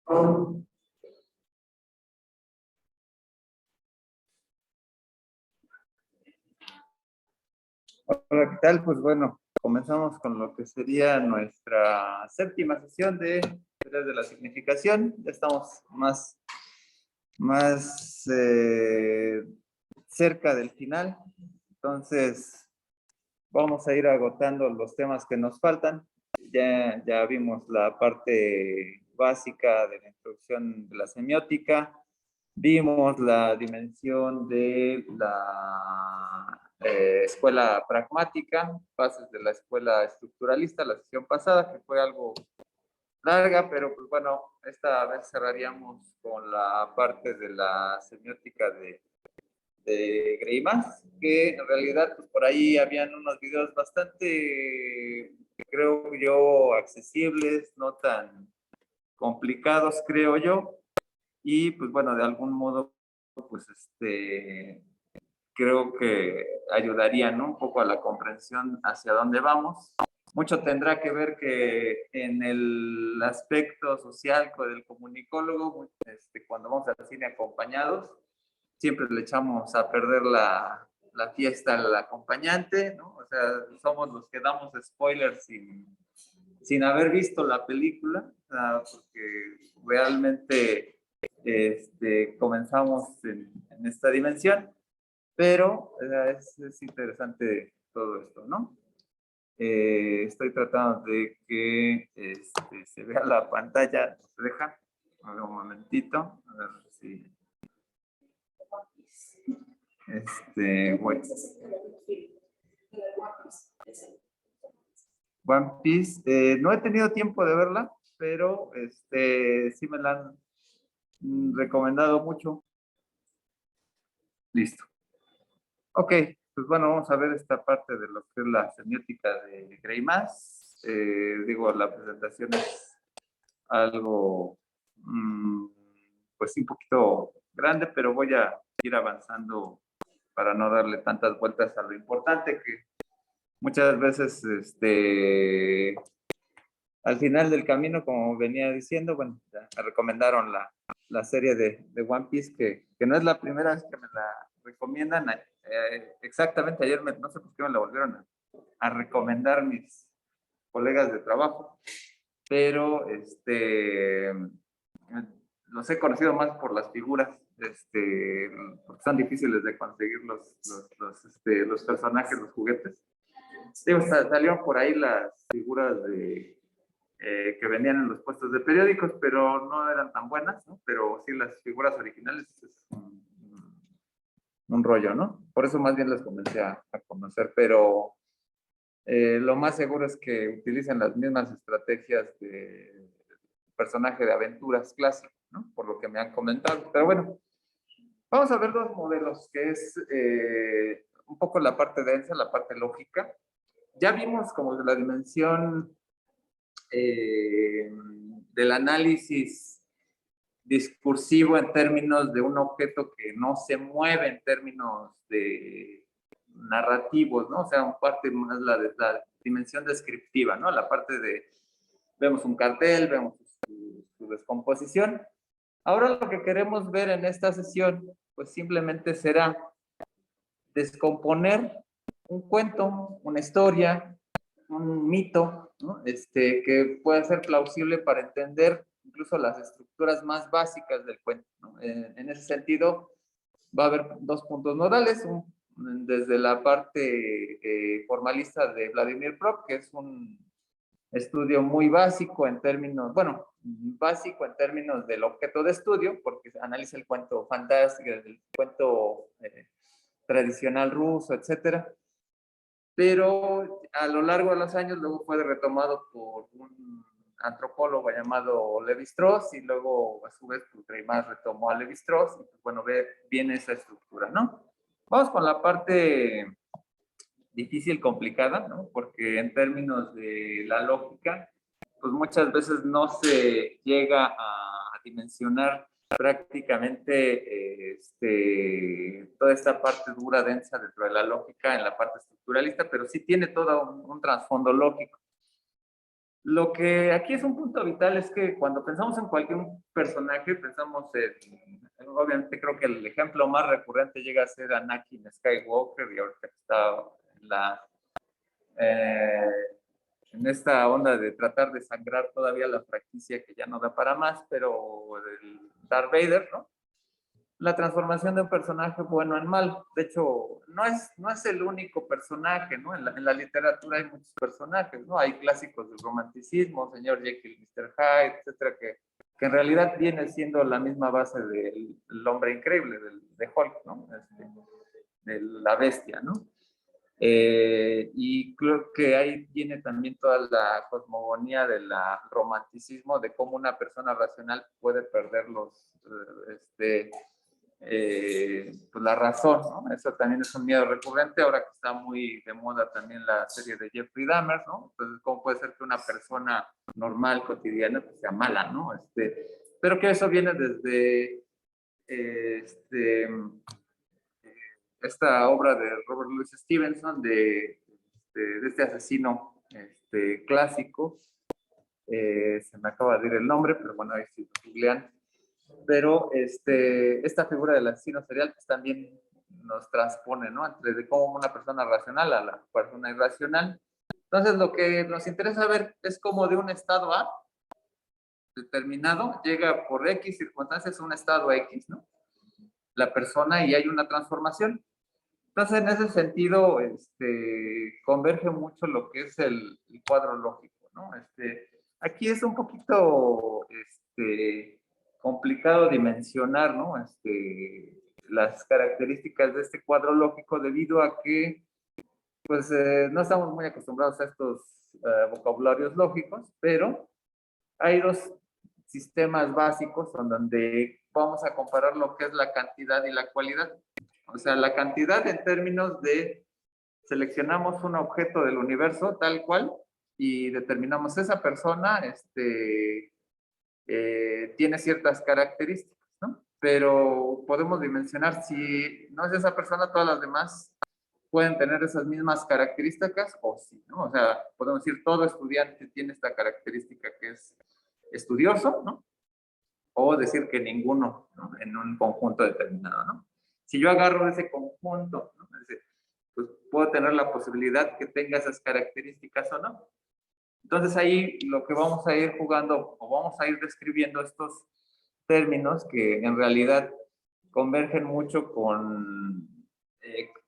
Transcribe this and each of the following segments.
Hola, ¿qué tal? Pues bueno, comenzamos con lo que sería nuestra séptima sesión de teorías de la significación. Ya estamos más cerca del final. Entonces, vamos a ir agotando los temas que nos faltan. Ya vimos la parte básica de la introducción de la semiótica. Vimos la dimensión de la escuela pragmática, bases de la escuela estructuralista, la sesión pasada, que fue algo larga, pero pues bueno, esta vez cerraríamos con la parte de la semiótica de Greimas, que en realidad pues por ahí habían unos videos bastante, creo yo, accesibles, no tan complicados, creo yo. Y pues bueno, de algún modo, pues creo que ayudaría, ¿no? Un poco a la comprensión hacia dónde vamos. Mucho tendrá que ver que en el aspecto social del comunicólogo, cuando vamos al cine acompañados, siempre le echamos a perder la fiesta al acompañante, ¿no? O sea, somos los que damos spoilers sin haber visto la película, o sea, porque realmente comenzamos en esta dimensión, pero es interesante todo esto, ¿no? Estoy tratando de que se vea la pantalla, ¿se deja? A ver un momentito, a ver si... bueno. One Piece, no he tenido tiempo de verla, pero sí me la han recomendado mucho. Listo. Ok, pues bueno, vamos a ver esta parte de lo que es la semiótica de Greimas. Digo, la presentación es algo, pues sí, un poquito grande, pero voy a ir avanzando para no darle tantas vueltas a lo importante, que muchas veces, al final del camino, como venía diciendo, bueno, ya me recomendaron la serie de One Piece, que no es la primera vez que me la recomiendan. Exactamente, ayer no sé por qué me la volvieron a recomendar mis colegas de trabajo, pero los he conocido más por las figuras, porque son difíciles de conseguir los personajes, los juguetes. Digo, salieron por ahí las figuras que vendían en los puestos de periódicos, pero no eran tan buenas, ¿no? Pero sí, las figuras originales es un rollo, ¿no? Por eso más bien las comencé a conocer, pero lo más seguro es que utilicen las mismas estrategias de personaje de aventuras clásico, ¿no? Por lo que me han comentado. Pero bueno, vamos a ver dos modelos, que es un poco la parte densa, la parte lógica. Ya vimos como de la dimensión del análisis discursivo en términos de un objeto que no se mueve en términos de narrativos, ¿no? O sea, un parte más la dimensión descriptiva, ¿no? La parte de, vemos un cartel, vemos su descomposición. Ahora lo que queremos ver en esta sesión, pues simplemente será descomponer un cuento, una historia, un mito, ¿no? Que puede ser plausible para entender incluso las estructuras más básicas del cuento, ¿no? En ese sentido, va a haber dos puntos nodales, desde la parte formalista de Vladimir Prop, que es un estudio muy básico en términos, bueno, básico en términos del objeto de estudio, porque analiza el cuento fantástico, el cuento tradicional ruso, etcétera. Pero a lo largo de los años luego fue retomado por un antropólogo llamado Levi-Strauss, y luego a su vez Greimas retomó a Levi-Strauss, y pues, bueno, viene esa estructura, ¿no? Vamos con la parte difícil, complicada, ¿no? Porque en términos de la lógica, pues muchas veces no se llega a dimensionar prácticamente toda esta parte dura, densa dentro de la lógica en la parte estructuralista, pero sí tiene todo un trasfondo lógico. Lo que aquí es un punto vital es que cuando pensamos en cualquier personaje, pensamos obviamente creo que el ejemplo más recurrente llega a ser Anakin Skywalker, y ahorita está en eh, en esta onda de tratar de sangrar todavía la franquicia que ya no da para más, pero el Darth Vader, ¿no? La transformación de un personaje bueno en mal. De hecho, no es el único personaje, ¿no? En la literatura hay muchos personajes, ¿no? Hay clásicos del romanticismo, Señor Jekyll, Mr. Hyde, etcétera, que en realidad viene siendo la misma base del hombre increíble, de Hulk, ¿no? De la bestia, ¿no? Y creo que ahí viene también toda la cosmogonía del romanticismo, de cómo una persona racional puede perder pues la razón, ¿no? Eso también es un miedo recurrente, ahora que está muy de moda también la serie de Jeffrey Dahmer, ¿no? Entonces, ¿cómo puede ser que una persona normal, cotidiana, pues sea mala, ¿no? Pero que eso viene desde esta obra de Robert Louis Stevenson, de este asesino clásico, se me acaba de ir el nombre, pero bueno, ahí sí lo googlean. Pero esta figura del asesino serial pues, también nos transpone, ¿no? Entre de cómo una persona racional a la persona irracional. Entonces, lo que nos interesa ver es cómo de un estado A determinado llega por X circunstancias a un estado X, ¿no? La persona y hay una transformación. Entonces, en ese sentido, converge mucho lo que es el cuadro lógico, ¿no? Aquí es un poquito complicado dimensionar, ¿no? Las características de este cuadro lógico debido a que, pues, no estamos muy acostumbrados a estos vocabularios lógicos, pero hay dos sistemas básicos donde vamos a comparar lo que es la cantidad y la cualidad. O sea, la cantidad en términos de seleccionamos un objeto del universo tal cual y determinamos esa persona tiene ciertas características, ¿no? Pero podemos dimensionar si no es esa persona, todas las demás pueden tener esas mismas características o sí, ¿no? O sea, podemos decir todo estudiante tiene esta característica que es estudioso, ¿no? O decir que ninguno, ¿no? En un conjunto determinado, ¿no? Si yo agarro ese conjunto, ¿no? Pues puedo tener la posibilidad que tenga esas características o no. Entonces ahí lo que vamos a ir jugando o vamos a ir describiendo estos términos que en realidad convergen mucho con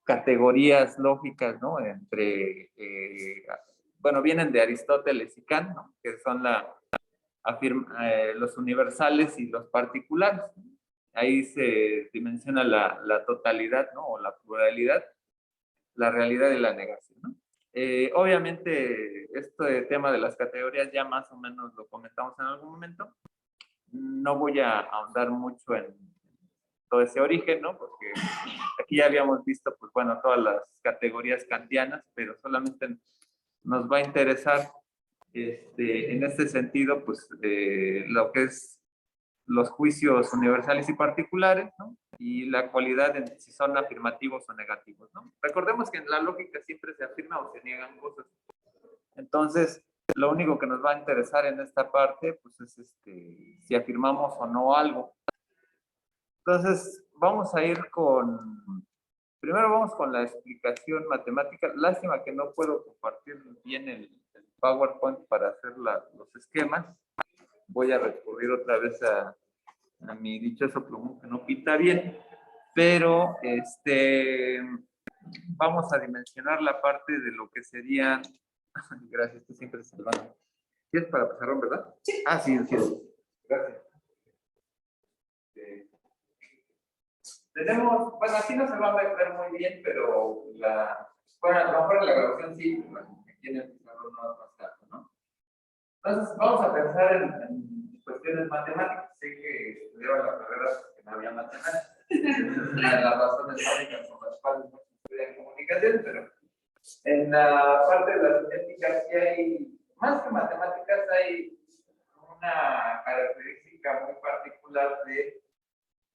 categorías lógicas, ¿no? Bueno, vienen de Aristóteles y Kant, ¿no? Que son los universales y los particulares. Ahí se dimensiona la totalidad, ¿no? O la pluralidad, la realidad y la negación, ¿no? Obviamente, este tema de las categorías ya más o menos lo comentamos en algún momento. No voy a ahondar mucho en todo ese origen, ¿no? Porque aquí ya habíamos visto, pues bueno, todas las categorías kantianas, pero solamente nos va a interesar en este sentido, pues lo que es los juicios universales y particulares, ¿no? Y la cualidad en si son afirmativos o negativos, ¿no? Recordemos que en la lógica siempre se afirma o se niegan cosas. Entonces, lo único que nos va a interesar en esta parte, pues es si afirmamos o no algo. Entonces, vamos a ir primero vamos con la explicación matemática. Lástima que no puedo compartir bien el PowerPoint para hacer los esquemas. Voy a recurrir otra vez a mi dichoso plumón que no pinta bien, pero vamos a dimensionar la parte de lo que serían, gracias, tú siempre salvando. ¿Sí es para pizarrón, verdad? Sí. Ah, sí, sí. Gracias. Tenemos, bueno, aquí no se va a ver muy bien, pero bueno, a lo mejor en la grabación sí, aquí en el pizarrón no va a pasar, ¿no? Entonces, vamos a pensar en cuestiones matemáticas. Sé que estudiaba la carrera que no había matemáticas. Es una de las razones básicas por las cuales no se estudia en comunicación, pero en la parte de las cinéticas sí hay, más que matemáticas, hay una característica muy particular de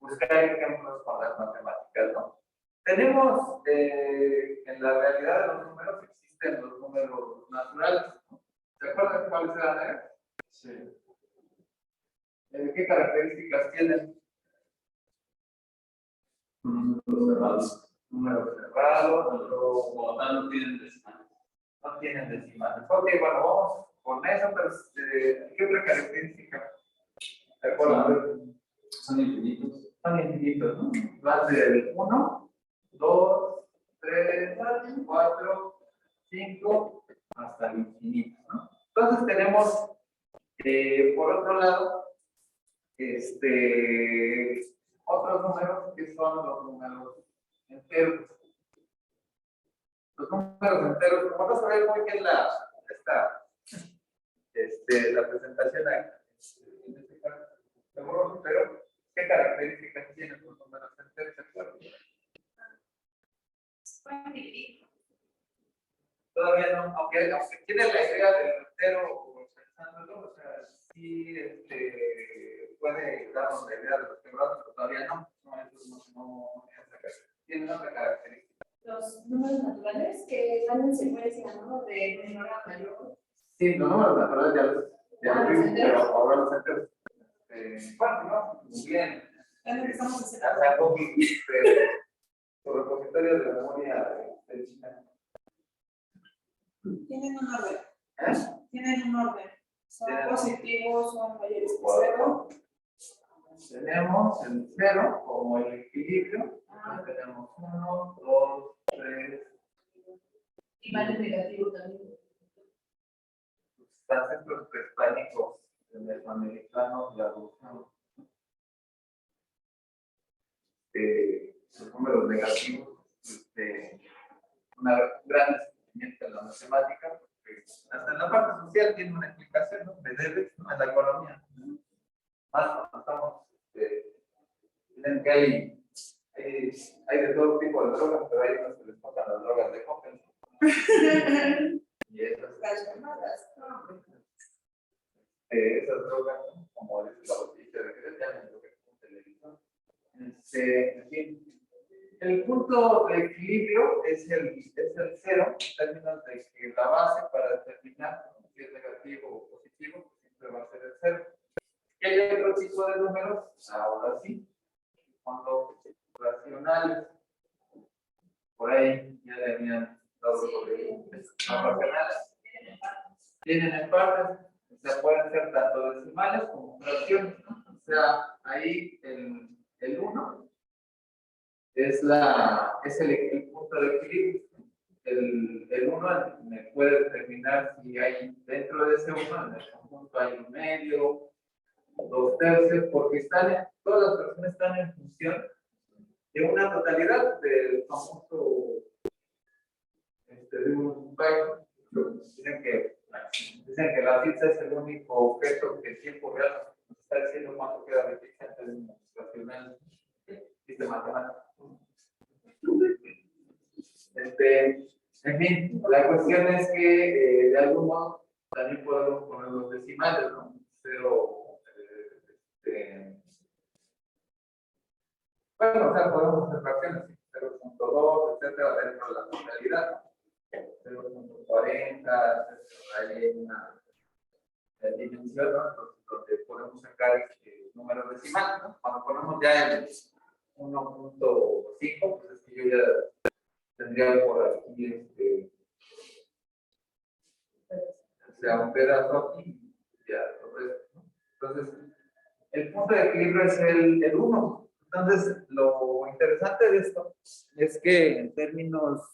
buscar ejemplos con las matemáticas, ¿no? Tenemos, en la realidad de los números, existen los números naturales, ¿no? ¿Se acuerdan cuáles eran? Sí. ¿Qué características tienen? Número cerrado, Como tal no tienen decimales. no tienen decimales. Ok, bueno, vamos con eso, pero ¿qué otra característica? ¿Se acuerdan? Son infinitos. Son infinitos, ¿no? Van del 1, 2, 3, 4, 5, hasta el infinito, ¿no? Entonces tenemos, por otro lado, otros números que son los números enteros. Los números enteros, como no sabemos muy bien la presentación en este caso, seguro, pero ¿qué características tienen los números enteros? Todavía no, aunque tiene la idea del entero pensándolo, o sea, sí puede darnos la idea de los quebrados, pero todavía no. Tienen otra característica. Los números naturales que van en secuencia, ¿no? De menor a mayor. Sí, los números naturales ya los vimos, pero ahora los enteros. Bueno, no, muy bien. Sacó su repositorio de memoria de China. Tienen un orden. Tienen un orden. Son positivos, son mayores que cero. Tenemos el 0 como el equilibrio. Tenemos 1, 2, 3. Y vale negativo también. Están centros prehispánicos, el mesoamericano, la rusa. Los números negativos, un gran descubrimiento en la matemática, porque hasta en la parte social tiene una explicación, ¿no? Me debes, ¿no? En la economía. Más cuando estamos, dicen que hay de todo tipo de drogas, pero hay unos que les tocan las drogas de Coppel. Y esas llamadas, esas drogas, ¿no? Como dice la botella de que ya en lo que es un televisor. En fin, el punto de equilibrio es el 0, en términos de que la base para determinar si es negativo o positivo siempre va a ser el 0. ¿Y hay otro tipo de números? Ahora sí, son los racionales. Por ahí ya le habían dado los racionales. Tienen en partes, o sea, pueden ser tanto decimales como fracciones, ¿no? O sea, ahí el 1 es el punto de equilibrio. El 1 me puede determinar si hay dentro de ese 1, en el conjunto hay un medio, 2/3, porque todas las fracciones están en función de una totalidad del conjunto de un byte. Dicen que la pizza es el único objeto que en tiempo real nos está diciendo cuánto queda de pizza en términos racionales y de matemáticas. En fin, la cuestión es que de algún modo también podemos poner los decimales, ¿no? 0, bueno, o sea, podemos hacer fracciones, 0.2, etcétera, dentro de la totalidad. 0.40, hay una dimensión, ¿no? Donde podemos sacar números decimales, ¿no? Cuando ponemos ya el 1.5, pues es que yo ya tendría por aquí o sea, un pedazo aquí, ya todo esto, ¿no? Entonces, el punto de equilibrio es el 1. Entonces, lo interesante de esto es que en términos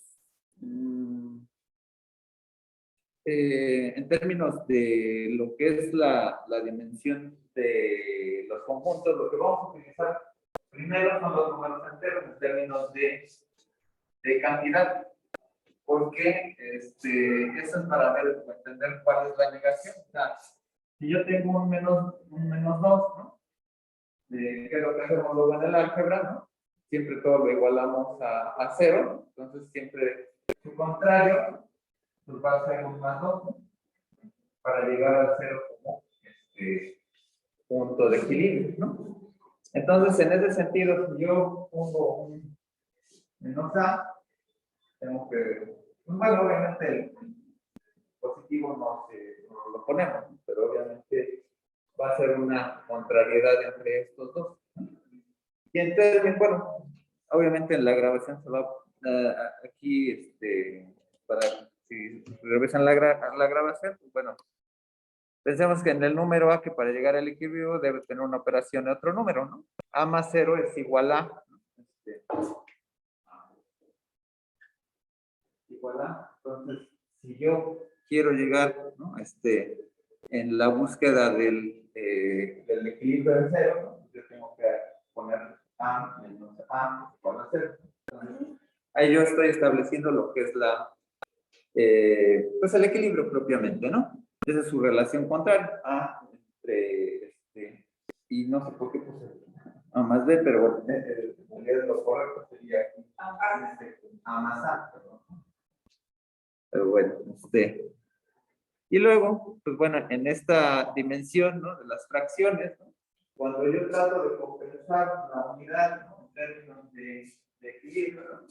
de lo que es la dimensión de los conjuntos, lo que vamos a utilizar primero son los números enteros en términos de cantidad, porque eso es para entender cuál es la negación. O sea, si yo tengo un menos 2, ¿no? Que es lo que hacemos luego en el álgebra, ¿no? Siempre todo lo igualamos a 0, entonces siempre su contrario pues va a ser un más 2, ¿no? Para llegar al 0 como punto de equilibrio, ¿no? Entonces, en ese sentido, si yo pongo un menos a, tengo que, bueno, obviamente el positivo no lo lo ponemos, ¿no? Pero obviamente va a ser una contrariedad entre estos dos. Y entonces, bueno, obviamente en la grabación se va aquí, para si revisan la grabación, pues bueno, pensemos que en el número A, que para llegar al equilibrio debe tener una operación de otro número, ¿no? A más 0 es igual a, ¿no? Igual a, entonces, si yo quiero llegar, ¿no? En la búsqueda del equilibrio de 0, ¿no? Yo tengo que poner A menos A igual a 0. Entonces, ahí yo estoy estableciendo lo que es pues el equilibrio propiamente, ¿no? Esa es su relación contraria A entre, y no sé por qué puse A más B, pero bueno, en realidad lo correcto sería aquí, A más A, perdón. Pero bueno, y luego, pues bueno, en esta dimensión, ¿no? De las fracciones, ¿no? Cuando yo trato de compensar la unidad, ¿no? En términos de equilibrio, ¿no?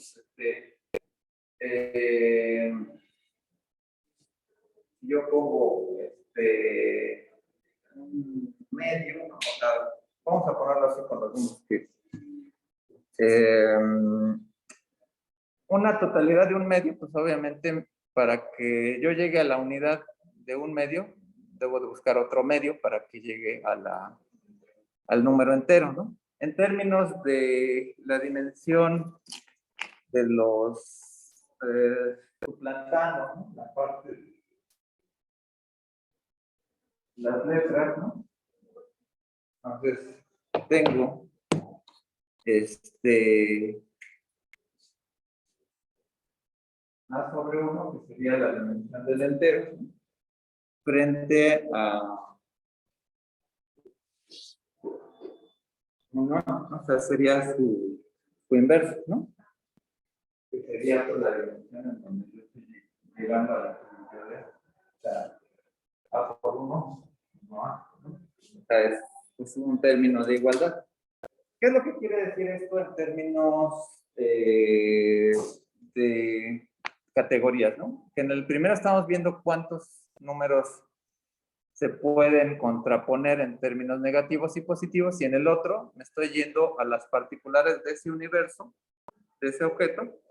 Yo pongo un medio, ¿no? O sea, vamos a ponerlo así con los números que una totalidad de un medio, pues obviamente para que yo llegue a la unidad de un medio, debo de buscar otro medio para que llegue al número entero, ¿no? En términos de la dimensión de los suplantando, ¿no? La parte de las letras, ¿no? Entonces, tengo A sobre 1, que sería la dimensión del entero, ¿no? Frente a 1, o sea, sería su inverso, ¿no? Que sería pues, la dimensión en donde yo estoy llegando a la dimensión, o sea, A por 1, no A, ¿no? O sea, es un término de igualdad. ¿Qué es lo que quiere decir esto en términos de categorías, ¿no? Que en el primero estamos viendo cuántos números se pueden contraponer en términos negativos y positivos, y en el otro me estoy yendo a las particulares de ese universo, de ese objeto,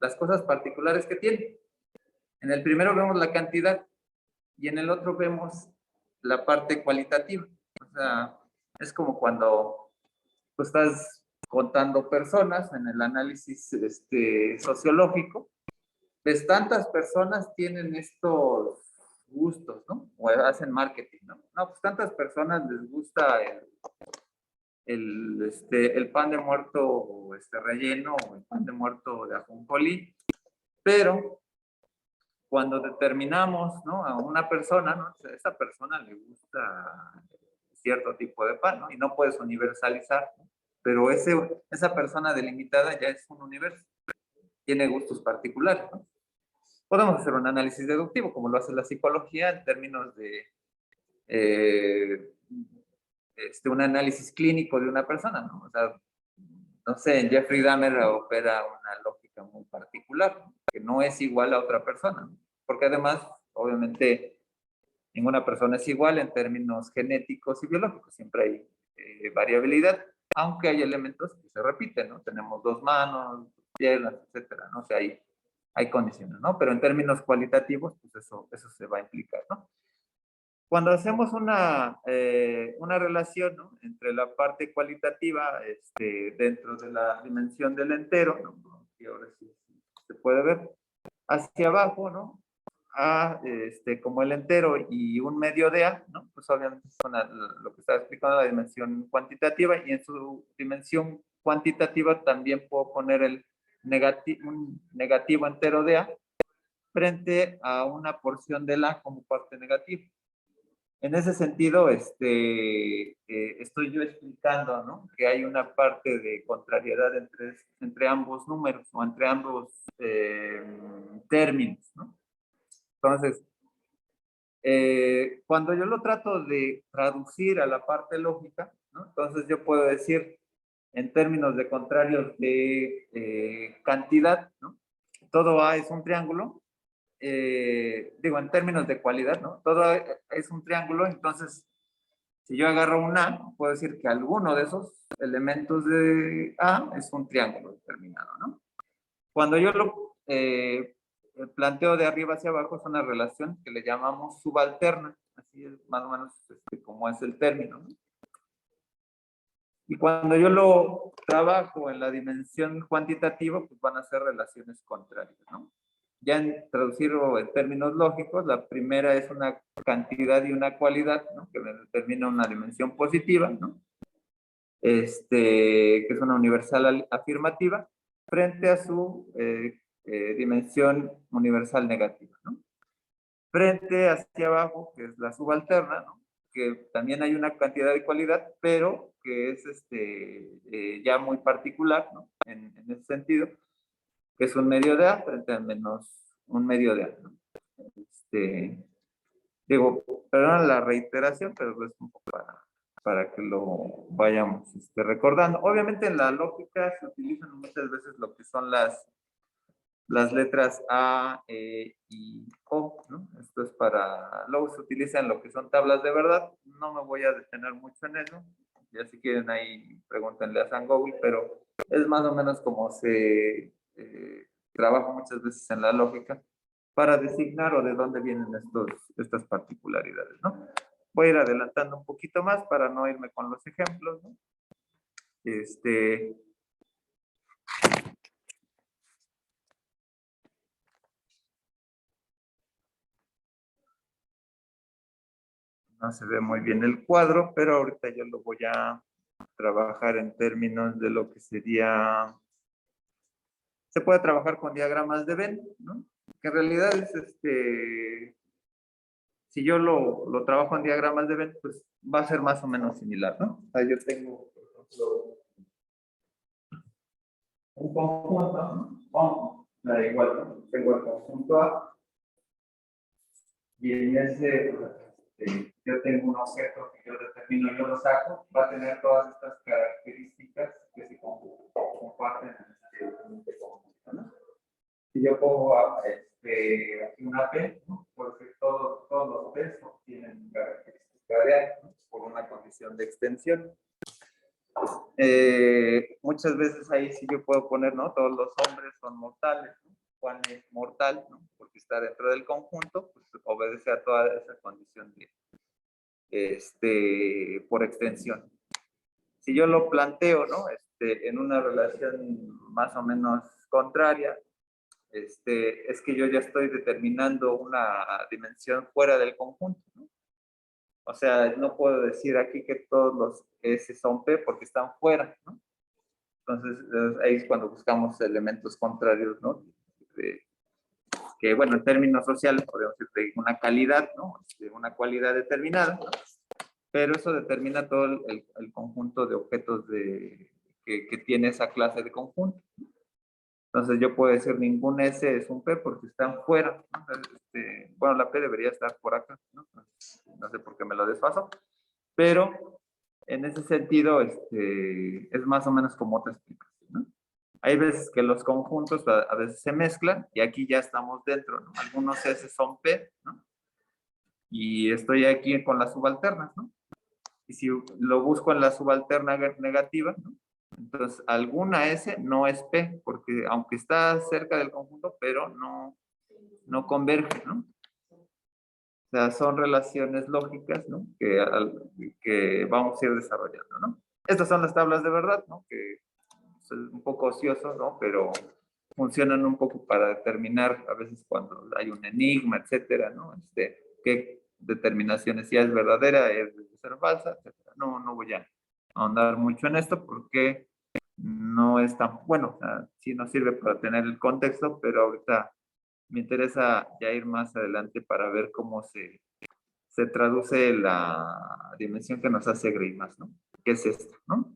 las cosas particulares que tiene. En el primero vemos la cantidad y en el otro vemos la parte cualitativa. O sea, es como cuando tú estás contando personas en el análisis sociológico, pues tantas personas tienen estos gustos, ¿no? O hacen marketing, ¿no? No, pues tantas personas les gusta el pan de muerto relleno o el pan de muerto de ajonjolí, pero cuando determinamos, ¿no? A una persona, ¿no? A esa persona le gusta cierto tipo de pan, ¿no? Y no puedes universalizar, ¿no? Pero esa persona delimitada ya es un universo, tiene gustos particulares, ¿no? Podemos hacer un análisis deductivo, como lo hace la psicología, en términos de un análisis clínico de una persona, ¿no? O sea, no sé, en Jeffrey Dahmer opera una lógica muy particular, ¿no? Que no es igual a otra persona, ¿no? Porque además, obviamente, ninguna persona es igual en términos genéticos y biológicos, siempre hay variabilidad, aunque hay elementos que se repiten, ¿no? Tenemos 2 manos, piernas, etcétera, ¿no? O sea, hay condiciones, ¿no? Pero en términos cualitativos, pues eso se va a implicar, ¿no? Cuando hacemos una relación, ¿no? Entre la parte cualitativa dentro de la dimensión del entero, ¿no? Y ahora sí se puede ver hacia abajo, ¿no? A, como el entero y un medio de A, ¿no? Pues obviamente son lo que estaba explicando, la dimensión cuantitativa, y en su dimensión cuantitativa también puedo poner un negativo entero de A frente a una porción de A como parte negativa. En ese sentido, estoy yo explicando, ¿no? Que hay una parte de contrariedad entre ambos números o entre ambos términos, ¿no? Entonces, cuando yo lo trato de traducir a la parte lógica, ¿no? Entonces yo puedo decir, en términos de contrarios de cantidad, ¿no? Todo A es un triángulo, digo, en términos de cualidad, ¿no? Todo es un triángulo, entonces, si yo agarro un A, puedo decir que alguno de esos elementos de A es un triángulo determinado, ¿no? Cuando yo lo planteo de arriba hacia abajo, es una relación que le llamamos subalterna, así es más o menos como es el término, ¿no? Y cuando yo lo trabajo en la dimensión cuantitativa, pues van a ser relaciones contrarias, ¿no? Ya en traducirlo en términos lógicos, la primera es una cantidad y una cualidad, ¿no? Que me determina una dimensión positiva, ¿no? Que es una universal afirmativa, frente a su dimensión universal negativa, ¿no? Frente hacia abajo, que es la subalterna, ¿no? Que también hay una cantidad de cualidad, pero que es ya muy particular, ¿no? En ese sentido, que es un medio de A frente a menos un medio de A, ¿no? Digo, perdón la reiteración, pero es un poco para que lo vayamos recordando. Obviamente en la lógica se utilizan muchas veces lo que son las letras A, E y O, ¿no? Esto es para, luego se utilizan lo que son tablas de verdad, no me voy a detener mucho en eso, ya si quieren ahí pregúntenle a San Google, pero es más o menos como se trabaja muchas veces en la lógica para designar o de dónde vienen estas particularidades, ¿no? Voy a ir adelantando un poquito más para no irme con los ejemplos, ¿no? No se ve muy bien el cuadro, pero ahorita yo lo voy a trabajar en términos de lo que sería... Se puede trabajar con diagramas de Venn, ¿no? Que en realidad es si yo lo trabajo en diagramas de Venn, pues va a ser más o menos similar, ¿no? O sea, yo tengo, por ejemplo, un conjunto, ¿no? Vamos, da igual, ¿no? Tengo el conjunto A y en ese yo tengo un objeto que yo determino, yo lo saco, va a tener todas estas características que se comparten en este conjunto, ¿no? Si yo pongo aquí una P, ¿no? Porque todos los P tienen características de A, ¿no? Por una condición de extensión. Muchas veces ahí sí yo puedo poner, ¿no? Todos los hombres son mortales, ¿no? Juan es mortal, ¿no? Porque está dentro del conjunto, pues obedece a toda esa condición por extensión. Si yo lo planteo, ¿no? En una relación más o menos contraria, es que yo ya estoy determinando una dimensión fuera del conjunto, ¿no? O sea, no puedo decir aquí que todos los S son P porque están fuera, ¿no? Entonces, ahí es cuando buscamos elementos contrarios, ¿no? Que, bueno, en términos sociales podemos decir de una calidad, ¿no? De una cualidad determinada, ¿no? Pero eso determina todo el conjunto de objetos que tiene esa clase de conjunto. Entonces yo puedo decir ningún S es un P porque están fuera, ¿no? Bueno, la P debería estar por acá, ¿no? No sé por qué me lo desfaso, pero en ese sentido es más o menos como otra explicación, ¿no? Hay veces que los conjuntos a veces se mezclan y aquí ya estamos dentro, ¿no? Algunos S son P, ¿no? Y estoy aquí con las subalternas, ¿no? Y si lo busco en la subalterna negativa, ¿no? Entonces alguna S no es P, porque aunque está cerca del conjunto, pero no converge, ¿no? O sea, son relaciones lógicas, ¿no? Que vamos a ir desarrollando, ¿no? Estas son las tablas de verdad, ¿no? Que es un poco ocioso, ¿no? Pero funcionan un poco para determinar a veces cuando hay un enigma, etcétera, ¿no? Qué determinaciones si es verdadera, es de ser falsa, etcétera. No voy a ahondar mucho en esto porque no es tan bueno, o sea, sí nos sirve para tener el contexto, pero ahorita me interesa ya ir más adelante para ver cómo se traduce la dimensión que nos hace Greimas, ¿no? ¿Qué es esto, no?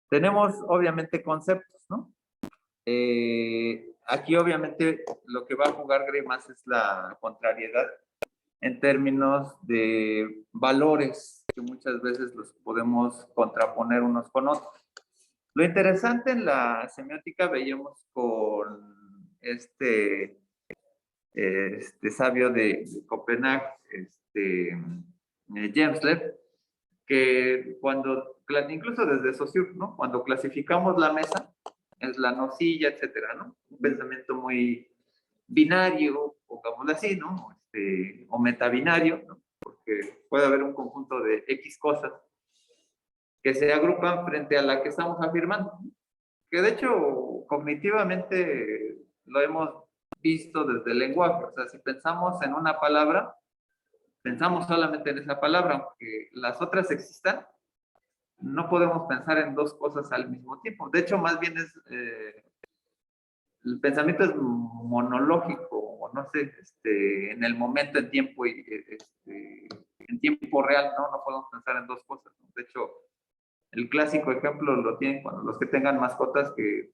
Tenemos obviamente conceptos, ¿no? Aquí obviamente lo que va a jugar Greimas es la contrariedad en términos de valores que muchas veces los podemos contraponer unos con otros. Lo interesante en la semiótica veíamos con sabio de Copenhague, James, que incluso desde Saussure, ¿no? Cuando clasificamos la mesa, es la nocilla, etcétera, ¿no? Un pensamiento muy binario, pongámoslo así, ¿no? O metabinario, ¿no? Porque puede haber un conjunto de X cosas que se agrupan frente a la que estamos afirmando, que de hecho cognitivamente lo hemos visto desde el lenguaje. O sea, si pensamos en una palabra, pensamos solamente en esa palabra, aunque las otras existan, no podemos pensar en dos cosas al mismo tiempo. De hecho, más bien el pensamiento es monológico, o no sé, en el momento, en tiempo y en tiempo real, no podemos pensar en dos cosas, ¿no? De hecho, el clásico ejemplo lo tienen cuando los que tengan mascotas que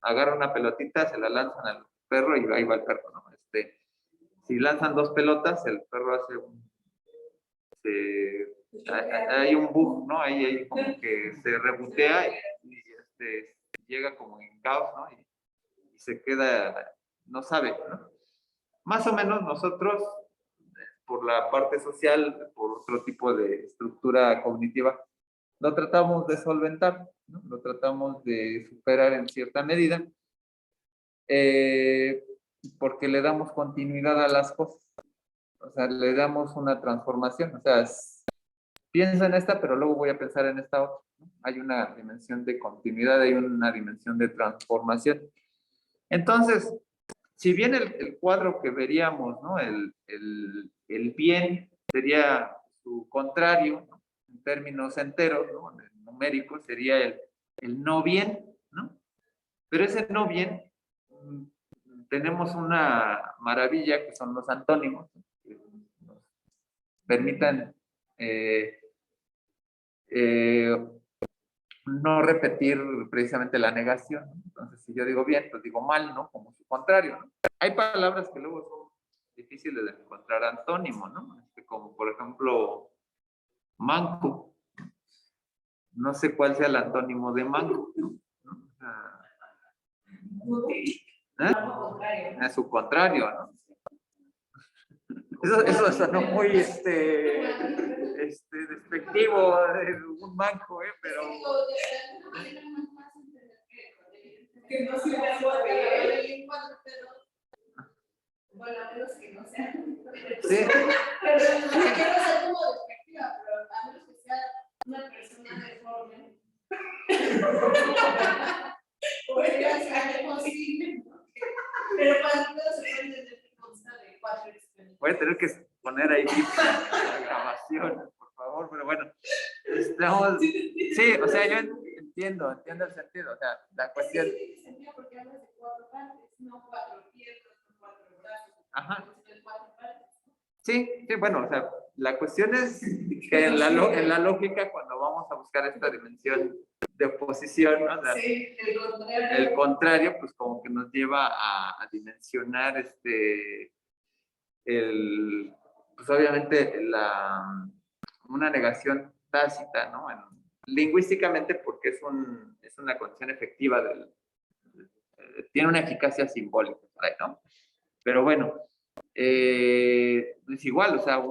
agarran una pelotita, se la lanzan al perro y ahí va el perro, ¿no? Si lanzan dos pelotas, el perro hace hay un bug, ¿no? Ahí como que se rebotea y llega como en caos, ¿no? Y se queda, no sabe, ¿no? Más o menos nosotros, por la parte social, por otro tipo de estructura cognitiva, lo tratamos de solventar, ¿no? Lo tratamos de superar en cierta medida, porque le damos continuidad a las cosas. O sea, le damos una transformación. O sea, pienso en esta, pero luego voy a pensar en esta otra, ¿no? Hay una dimensión de continuidad, hay una dimensión de transformación. Entonces, si bien el cuadro que veríamos, ¿no? El bien sería su contrario, ¿no? En términos enteros, ¿no? Numéricos, sería el no bien, ¿no? Pero ese no bien, tenemos una maravilla que son los antónimos, ¿no? Que nos permitan no repetir precisamente la negación, ¿no? Entonces, si yo digo bien, pues digo mal, ¿no? Como su contrario, ¿no? Hay palabras que luego son difíciles de encontrar antónimo, ¿no? Como por ejemplo, manco. No sé cuál sea el antónimo de manco, ¿no? Es su contrario, ¿no? Eso sonó muy despectivo, un manco, pero Que no sirve algo de bueno, a menos que no sea. sí. Pero no quiero ser como despectiva, pero a menos que sea una persona deforme. Podría ser posible. Pero para que todo se puede entender que consta de 4 extremos. Voy a tener que poner ahí la grabación, por favor, pero bueno, estamos, sí, o sea, yo entiendo el sentido, o sea, la cuestión. Sí, tiene sentido porque hablas de 4 partes, no 4 piernas, no 4 brazos, Ajá. sino 4 partes. Sí, bueno, o sea, la cuestión es que en la lógica, cuando vamos a buscar esta dimensión de oposición, ¿no? O sea, Sí, el contrario, pues como que nos lleva a dimensionar pues obviamente una negación tácita, ¿no? Lingüísticamente porque es una condición efectiva tiene una eficacia simbólica, ¿no? Pero bueno, es igual, o sea,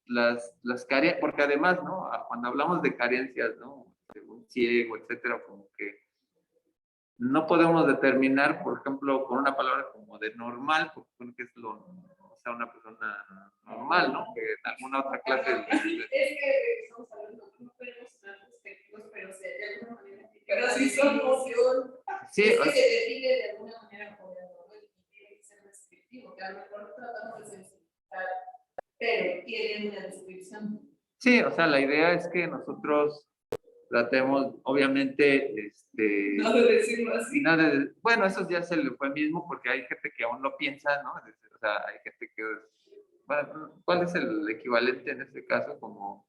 las carencias, porque además, ¿no? Cuando hablamos de carencias, ¿no? De un ciego, etcétera, como que no podemos determinar, por ejemplo, con una palabra como de normal, porque creo que es o sea, una persona normal, ¿no? Que en alguna otra clase. Es que estamos hablando, no podemos ser despectivos, pero de alguna manera. Pero sí son emoción. Sí, es que se define de alguna manera como normal y tiene que ser descriptivo, que a lo mejor tratamos de sensibilizar, pero tiene una descripción. Sí, o sea, la idea es que nosotros tratemos, obviamente, no de decirlo así. Bueno, eso ya es el eufemismo porque hay gente que aún lo piensa, ¿no? O sea, hay gente que, bueno, ¿cuál es el equivalente en este caso? Como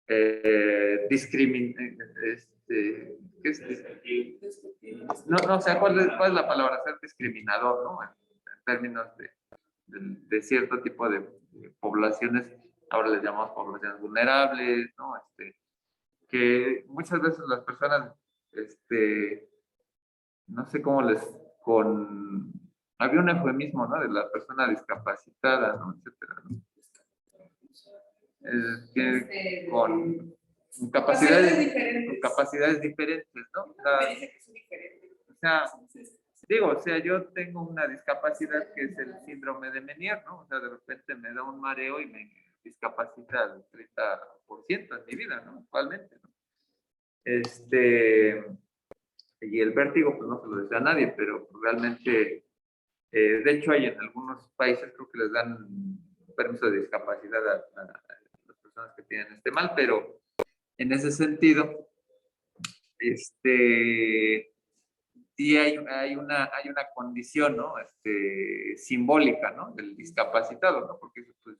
¿qué es? No, o sea, ¿cuál es la palabra? Ser discriminador, ¿no? En términos de cierto tipo de poblaciones, ahora les llamamos poblaciones vulnerables, ¿no? Que muchas veces las personas, no sé cómo les había un eufemismo, ¿no? De la persona discapacitada, ¿no? Etcétera, ¿no? Con capacidades diferentes, ¿no? Me dice que es diferente. O sea, digo, o sea, yo tengo una discapacidad que es el síndrome de Meniere, ¿no? O sea, de repente me da un mareo y me discapacita al 30% en mi vida, ¿no? Actualmente, ¿no? Y el vértigo, pues no se lo desea a nadie, pero realmente, de hecho, hay en algunos países, creo que les dan permiso de discapacidad a las personas que tienen este mal, pero en ese sentido, sí hay una condición, ¿no? Simbólica, ¿no? Del discapacitado, ¿no? Porque pues,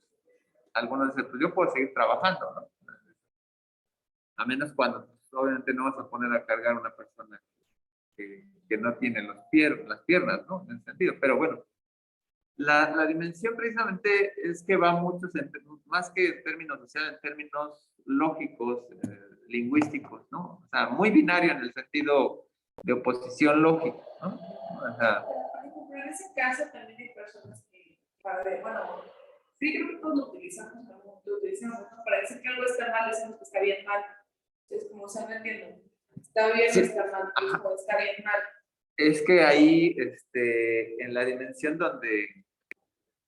algunos dicen, pues yo puedo seguir trabajando, ¿no? A menos cuando, pues, obviamente, no vas a poner a cargar a una persona que no tiene las piernas, ¿no? En ese sentido. Pero bueno, la dimensión precisamente es que va mucho, más que en términos sociales, en términos lógicos, lingüísticos, ¿no? O sea, muy binario en el sentido de oposición lógica, ¿no? O sea, Pero en ese caso también hay personas que, bueno, sí creo que todos lo utilizamos, ¿no? Lo utilizamos, ¿no? Para decir que algo está mal, decimos que está bien mal. Entonces, como se no entiendo, está bien sí, o está mal, o está bien mal. es que ahí, en la dimensión donde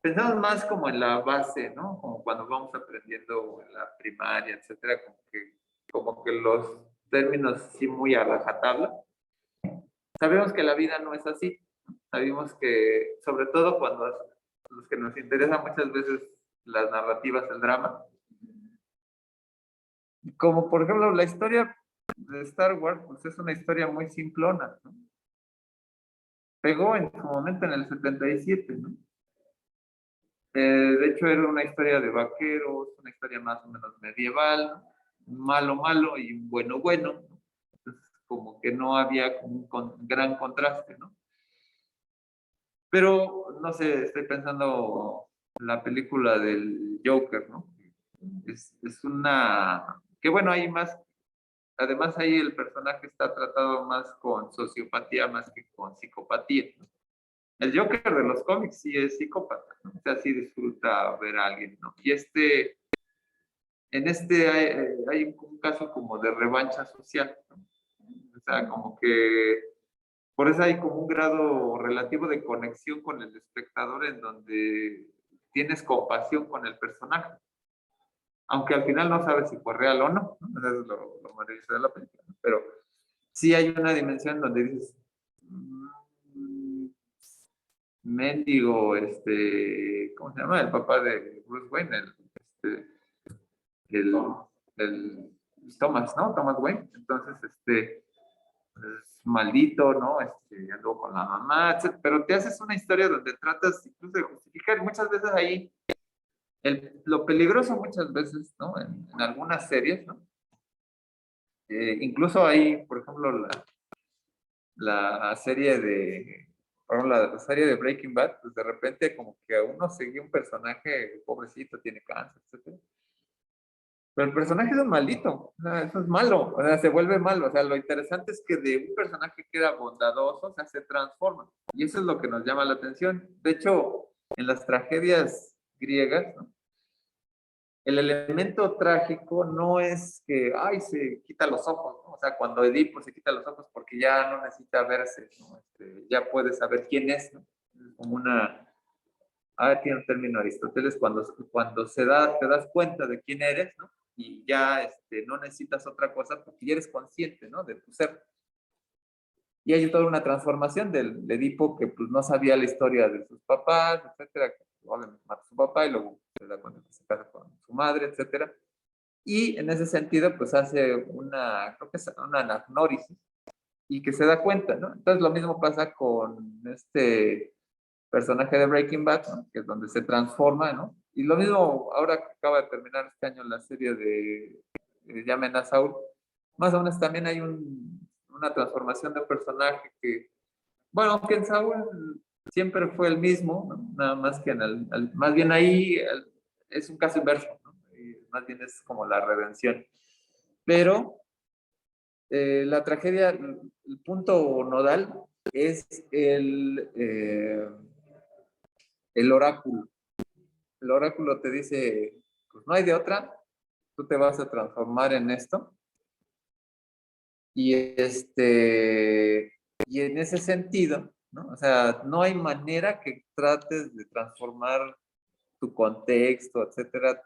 pensamos más como en la base, ¿no? Como cuando vamos aprendiendo en la primaria, etcétera, como que los términos sí muy a rajatabla. Sabemos que la vida no es así. Sabemos que, sobre todo cuando los que nos interesan muchas veces las narrativas, el drama, como por ejemplo la historia de Star Wars, pues es una historia muy simplona, ¿no? Pegó en su momento en el 77, ¿no? De hecho, era una historia de vaqueros, una historia más o menos medieval, ¿no? Un malo malo y un bueno bueno, ¿no? Entonces, como que no había un gran contraste, ¿no? Pero, no sé, estoy pensando en la película del Joker, ¿no? Es una... Que bueno, hay más... Además, ahí el personaje está tratado más con sociopatía más que con psicopatía, ¿no? El Joker de los cómics sí es psicópata, ¿no? O sea, sí disfruta ver a alguien, ¿no? Y en hay un caso como de revancha social, ¿no? O sea, como que por eso hay como un grado relativo de conexión con el espectador en donde tienes compasión con el personaje, aunque al final no sabes si fue real o no, ¿no? Eso es lo maravilloso de la película, ¿no? Pero sí hay una dimensión donde dices, mendigo, ¿cómo se llama? El papá de Bruce Wayne, el, el Thomas, ¿no? Thomas Wayne. Entonces, pues, maldito, ¿no? Ando con la mamá, etc. Pero te haces una historia donde tratas incluso de justificar, y muchas veces ahí, lo peligroso muchas veces, ¿no? En algunas series, ¿no? Incluso ahí, por ejemplo, la serie por ejemplo, la serie de Breaking Bad, pues de repente como que a uno sigue un personaje, pobrecito, tiene cáncer, etc. Pero el personaje es un maldito, o sea, eso es malo, o sea, se vuelve malo. O sea, lo interesante es que de un personaje que era bondadoso, o sea, se transforma. Y eso es lo que nos llama la atención. De hecho, en las tragedias griegas, ¿no? El elemento trágico no es que, ay, se quita los ojos, ¿no? O sea, cuando Edipo se quita los ojos porque ya no necesita verse, ¿no? Ya puede saber quién es, ¿no? Como tiene un término Aristóteles, cuando te das cuenta de quién eres, ¿no? Y ya no necesitas otra cosa porque ya eres consciente, ¿no? De tu ser. Y hay toda una transformación del Edipo que pues no sabía la historia de sus papás, etcétera, que probablemente mata a su papá y luego se da cuenta que se casa con su madre, etcétera. Y en ese sentido, pues hace creo que es una anagnórisis y que se da cuenta, ¿no? Entonces lo mismo pasa con este personaje de Breaking Bad, ¿no? Que es donde se transforma, ¿no? Y lo mismo ahora que acaba de terminar este año la serie de Llamen a Saúl, más o menos también hay una transformación de personaje que, bueno, aunque en Saúl siempre fue el mismo, ¿no? Nada más que más bien ahí es un caso inverso, ¿no? Y más bien es como la redención. Pero la tragedia, el punto nodal es el oráculo. El oráculo te dice, pues no hay de otra, tú te vas a transformar en esto. Y y en ese sentido, ¿no? O sea, no hay manera que trates de transformar tu contexto, etcétera,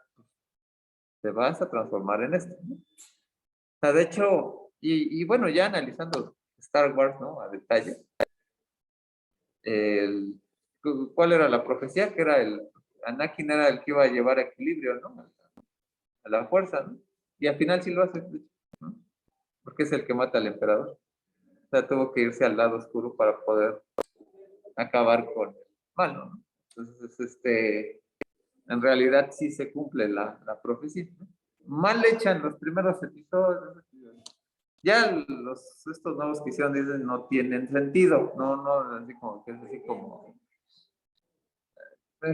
te vas a transformar en esto, ¿no? O sea, de hecho, y bueno, ya analizando Star Wars, ¿no? A detalle, el, ¿cuál era la profecía? Que era Anakin era el que iba a llevar equilibrio, ¿no? A la fuerza, ¿no? Y al final sí lo hace, ¿no? Porque es el que mata al emperador. O sea, tuvo que irse al lado oscuro para poder acabar con el malo, ¿no? Entonces, en realidad sí se cumple la profecía, ¿no? Mal hecha en los primeros episodios. Ya estos nuevos que hicieron dicen no tienen sentido, no, así como que es así como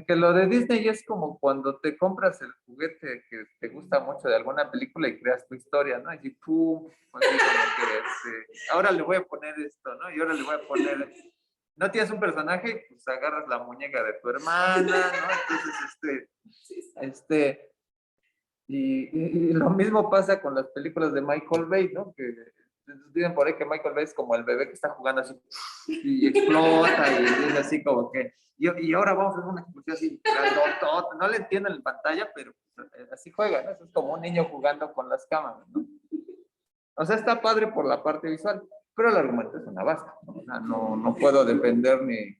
que lo de Disney es como cuando te compras el juguete que te gusta mucho de alguna película y creas tu historia, ¿no? Y pum, así como que ahora le voy a poner esto, ¿no? Y ahora le voy a poner, no tienes un personaje, pues agarras la muñeca de tu hermana, ¿no? Entonces, y lo mismo pasa con las películas de Michael Bay, ¿no? Que dicen por ahí que Michael Bay es como el bebé que está jugando así y explota y es así como que y ahora vamos a hacer una explosión así grandotota. No le entienden en pantalla, pero así juega, ¿no? Eso es como un niño jugando con las cámaras, ¿no? O sea, está padre por la parte visual, pero el argumento es una vasca, ¿no? O sea, no puedo defender ni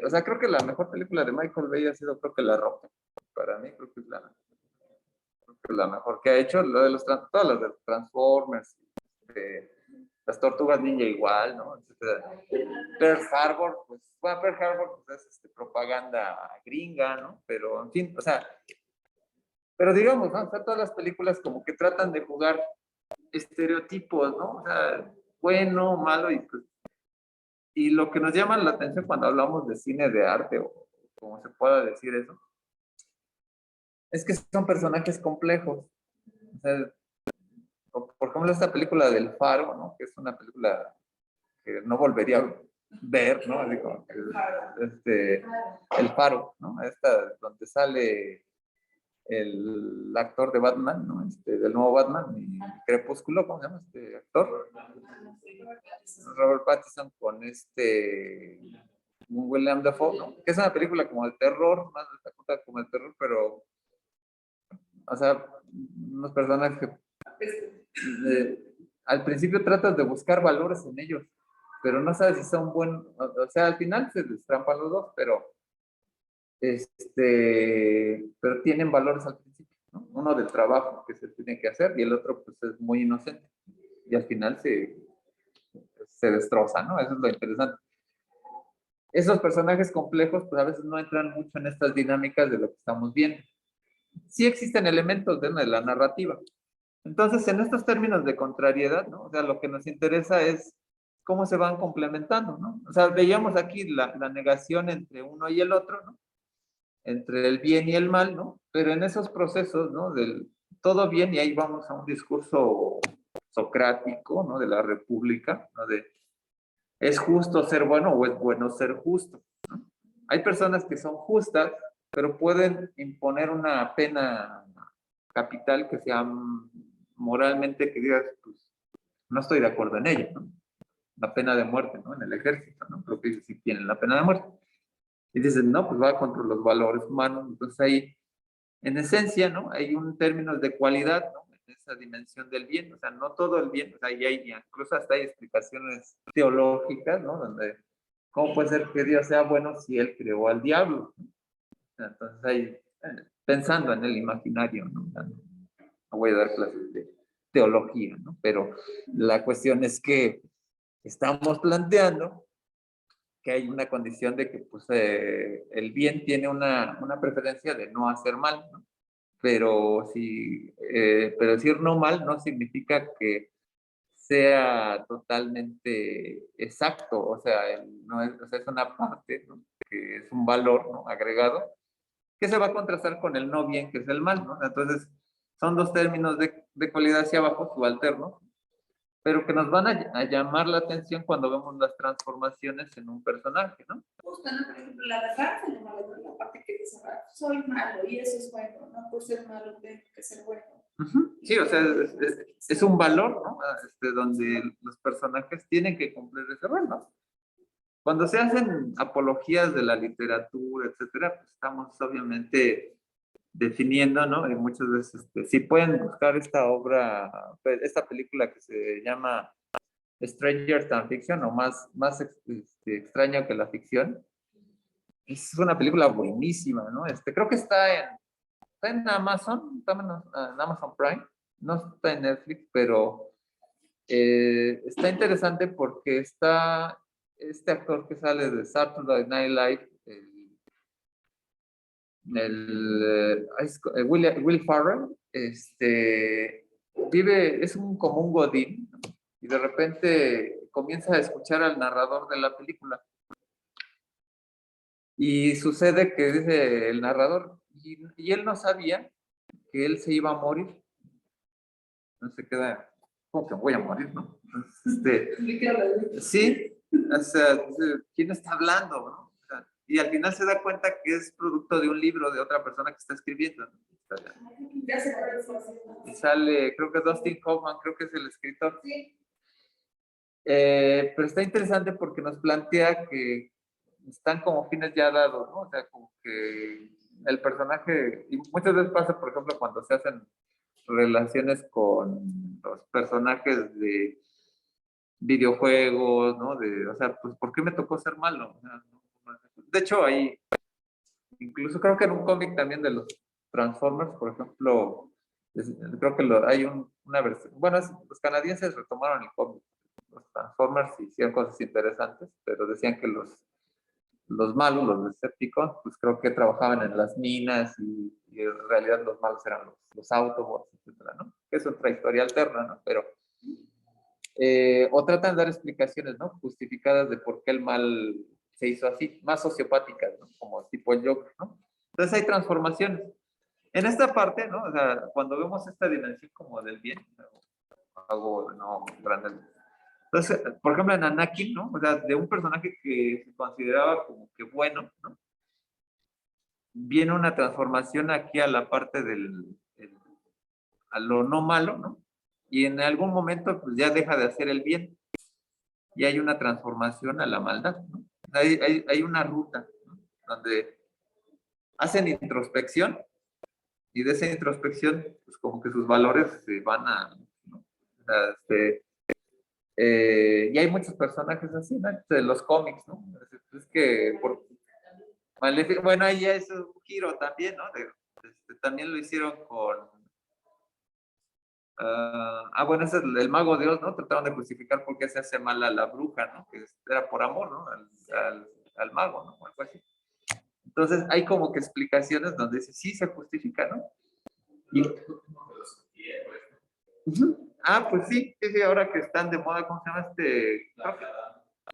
o sea, creo que la mejor película de Michael Bay ha sido, creo que La Roca. Para mí creo que es la mejor que ha hecho, lo de todas las de Transformers, de las Tortugas Ninja igual, ¿no? Etcétera. Pearl Harbor, pues, bueno, Pearl Harbor pues, es propaganda gringa, ¿no? Pero, en fin, o sea, pero digamos, ¿no? O sea, todas las películas como que tratan de jugar estereotipos, ¿no? O sea, bueno, malo, y lo que nos llama la atención cuando hablamos de cine de arte, o como se pueda decir eso, es que son personajes complejos. O sea, por ejemplo, esta película del Faro, ¿no? Que es una película que no volvería a ver, ¿no? Así como que, el Faro, ¿no? Esta donde sale el actor de Batman, ¿no? Del nuevo Batman, y Crepúsculo, ¿cómo se llama este actor? Robert Pattinson con William Dafoe, ¿no? Que es una película como de terror, más de como de terror, pero, o sea, unos personajes que al principio tratas de buscar valores en ellos, pero no sabes si son buenos, o sea, al final se destrampan los dos, pero tienen valores al principio, ¿no? Uno del trabajo que se tiene que hacer y el otro pues es muy inocente y al final se destroza, ¿no? Eso es lo interesante. Esos personajes complejos pues a veces no entran mucho en estas dinámicas de lo que estamos viendo. Sí existen elementos de la narrativa. Entonces, en estos términos de contrariedad, ¿no? O sea, lo que nos interesa es cómo se van complementando, ¿no? O sea, veíamos aquí la negación entre uno y el otro, ¿no? Entre el bien y el mal, ¿no? Pero en esos procesos, ¿no? Del todo bien, y ahí vamos a un discurso socrático, ¿no? De la república, ¿no? De, ¿es justo ser bueno o es bueno ser justo? ¿No? Hay personas que son justas, pero pueden imponer una pena capital que sea moralmente, que digas, pues, no estoy de acuerdo en ella, ¿no? La pena de muerte, ¿no? En el ejército, ¿no? Creo que sí tienen la pena de muerte. Y dices, no, pues va contra los valores humanos. Entonces ahí, en esencia, ¿no? Hay un término de cualidad, ¿no? En esa dimensión del bien. O sea, no todo el bien, o sea, incluso hasta hay explicaciones teológicas, ¿no? Donde, ¿cómo puede ser que Dios sea bueno si Él creó al diablo? ¿No? Entonces ahí, pensando en el imaginario, ¿no? O sea, no voy a dar clases de teología, ¿no? Pero la cuestión es que estamos planteando que hay una condición de que pues, el bien tiene una preferencia de no hacer mal, ¿no? Pero decir no mal no significa que sea totalmente exacto, o sea, no es, o sea, es una parte, ¿no? Que es un valor, ¿no? Agregado, que se va a contrastar con el no bien, que es el mal, ¿no? Entonces, son dos términos de cualidad hacia abajo, subalternos, pero que nos van a llamar la atención cuando vemos las transformaciones en un personaje, ¿no? Justo, ¿no? Por ejemplo, la de Rafa, la parte que dice, soy malo y eso es bueno, no por ser malo tengo que ser bueno. Sí, o sea, es un valor, ¿no? Donde los personajes tienen que cumplir ese rol, ¿no? Cuando se hacen apologías de la literatura, etcétera, pues estamos obviamente definiendo, ¿no? Y muchas veces, si pueden buscar esta obra, esta película que se llama Stranger Than Fiction, o más extraño que la ficción, es una película buenísima, ¿no? Creo que está en Amazon, está en Amazon Prime, no está en Netflix, pero está interesante porque está este actor que sale de Saturday Night Live, Will Ferrell, es como un godín, ¿no? Y de repente comienza a escuchar al narrador de la película. Y sucede que dice el narrador, y él no sabía que él se iba a morir. Entonces se queda, ¿cómo que voy a morir, no? Entonces, sí, o sea, ¿quién está hablando, no? O sea, y al final se da cuenta que es producto de un libro de otra persona que está escribiendo, ¿no? Ya se Y sale, creo que Dustin Hoffman, creo que es el escritor. Sí. Pero está interesante porque nos plantea que están como fines ya dados, ¿no? O sea, como que el personaje, y muchas veces pasa, por ejemplo, cuando se hacen relaciones con los personajes de videojuegos, ¿no? O sea, pues, ¿por qué me tocó ser malo? O sea, de hecho, hay, incluso creo que en un cómic también de los Transformers, por ejemplo, creo que hay una versión, bueno, los canadienses retomaron el cómic, los Transformers hicieron cosas interesantes, pero decían que los malos, los Decepticons, pues creo que trabajaban en las minas y en realidad los malos eran los Autobots, etcétera, ¿no? Que es otra historia alterna, ¿no? Pero, o tratan de dar explicaciones, ¿no? Justificadas de por qué el mal se hizo así, más sociopáticas, ¿no? Como tipo el Joker, ¿no? Entonces hay transformaciones. En esta parte, ¿no? O sea, cuando vemos esta dimensión como del bien, algo no grande. Entonces, por ejemplo, en Anakin, ¿no? O sea, de un personaje que se consideraba como que bueno, ¿no? Viene una transformación aquí a la parte a lo no malo, ¿no? Y en algún momento, pues ya deja de hacer el bien. Y hay una transformación a la maldad, ¿no? Hay una ruta, ¿no? Donde hacen introspección y de esa introspección, pues como que sus valores se van ¿no? O sea, y hay muchos personajes así, ¿no? De los cómics, ¿no? Es que bueno, ahí ya es un giro también, ¿no? También lo hicieron con bueno, ese es el mago de Oz, ¿no? Trataron de justificar por qué se hace mal a la bruja, ¿no? Que era por amor, ¿no? Al mago, ¿no? O algo así. Entonces hay como que explicaciones donde dice, sí se justifica, ¿no? Y, pues sí, sí, ahora que están de moda, ¿cómo se llama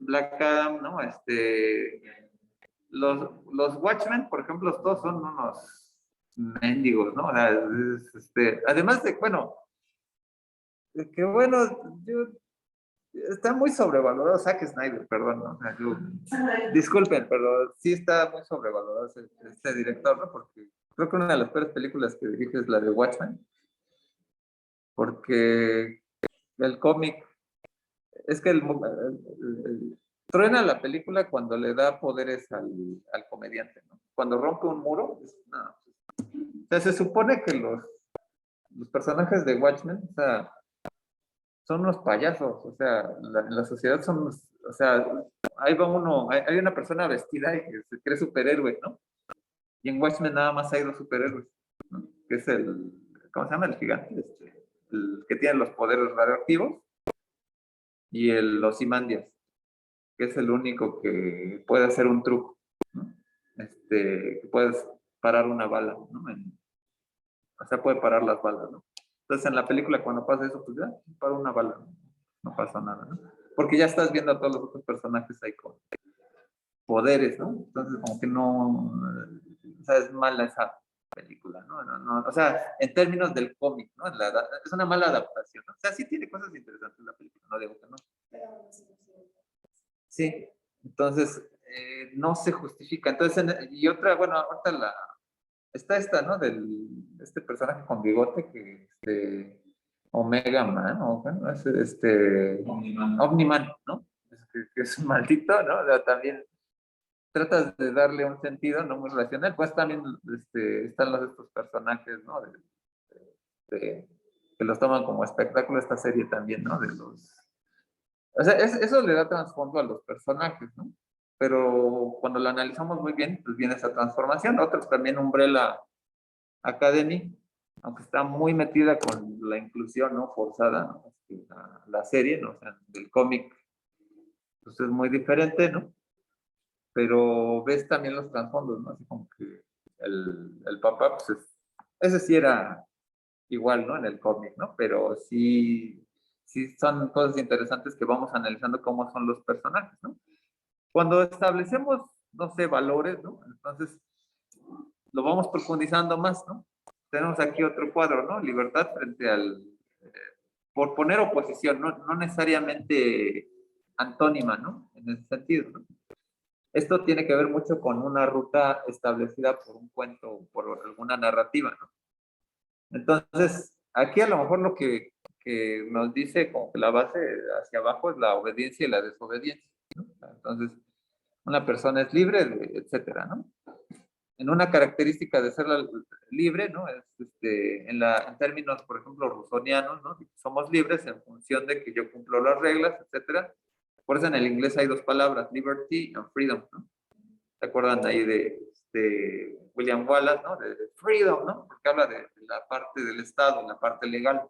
Black Adam, ¿no? Los Watchmen, por ejemplo, todos son unos mendigos, ¿no? O sea, además de, bueno, que bueno, está muy sobrevalorado Zack Snyder, perdón, ¿no? O sea, disculpen, pero sí está muy sobrevalorado este director, ¿no? Porque creo que una de las peores películas que dirige es la de Watchmen, porque el cómic, es que truena la película cuando le da poderes al comediante, ¿no? Cuando rompe un muro, no. O sea, se supone que los personajes de Watchmen, o sea, son unos payasos, o sea, en la sociedad son o sea, ahí va uno, hay una persona vestida y que se cree superhéroe, ¿no? Y en Watchmen nada más hay dos superhéroes, ¿no? Que es ¿cómo se llama? El gigante, el que tiene los poderes radioactivos, y el Ozymandias, que es el único que puede hacer un truco, ¿no? Que puedes parar una bala, ¿no? O sea, puede parar las balas, ¿no? Entonces en la película cuando pasa eso, pues ya, para una bala, no pasa nada, ¿no? Porque ya estás viendo a todos los otros personajes ahí con poderes, ¿no? Entonces como que no, o sea, es mala película, ¿no? O sea, en términos del cómic, ¿no? Es una mala adaptación, ¿no? O sea, sí tiene cosas interesantes la película, no digo que no. Sí, entonces no se justifica. Entonces, y otra, bueno, ahorita está esta, ¿no? Este personaje con bigote que, Omega Man, o bueno, es Omniman, ¿no? Que es un maldito, ¿no? O sea, también tratas de darle un sentido no muy racional, pues también están estos personajes, ¿no? Que los toman como espectáculo, esta serie también, ¿no? O sea, eso le da trasfondo a los personajes, ¿no? Pero cuando lo analizamos muy bien, pues viene esa transformación. Otra también, Umbrella Academy, aunque está muy metida con la inclusión, ¿no? Forzada, ¿no? La serie, ¿no? O sea, del cómic, pues es muy diferente, ¿no? Pero ves también los trasfondos, ¿no? Así como que el papá, pues ese sí era igual, ¿no? En el cómic, ¿no? Pero sí son cosas interesantes que vamos analizando cómo son los personajes, ¿no? Cuando establecemos, no sé, valores, ¿no? Entonces, lo vamos profundizando más, ¿no? Tenemos aquí otro cuadro, ¿no? Libertad frente por poner oposición, no necesariamente antónima, ¿no? En ese sentido, ¿no? Esto tiene que ver mucho con una ruta establecida por un cuento o por alguna narrativa, ¿no? Entonces, aquí a lo mejor lo que nos dice como que la base hacia abajo es la obediencia y la desobediencia, ¿no? Entonces, una persona es libre, etcétera, ¿no? En una característica de ser libre, ¿no? Es, en términos, por ejemplo, rusonianos, ¿no? Somos libres en función de que yo cumplo las reglas, etcétera. Por eso en el inglés hay dos palabras, liberty and freedom, ¿no? ¿Se acuerdan ahí de William Wallace, ¿no? De freedom, ¿no? Porque habla de la parte del Estado, la parte legal.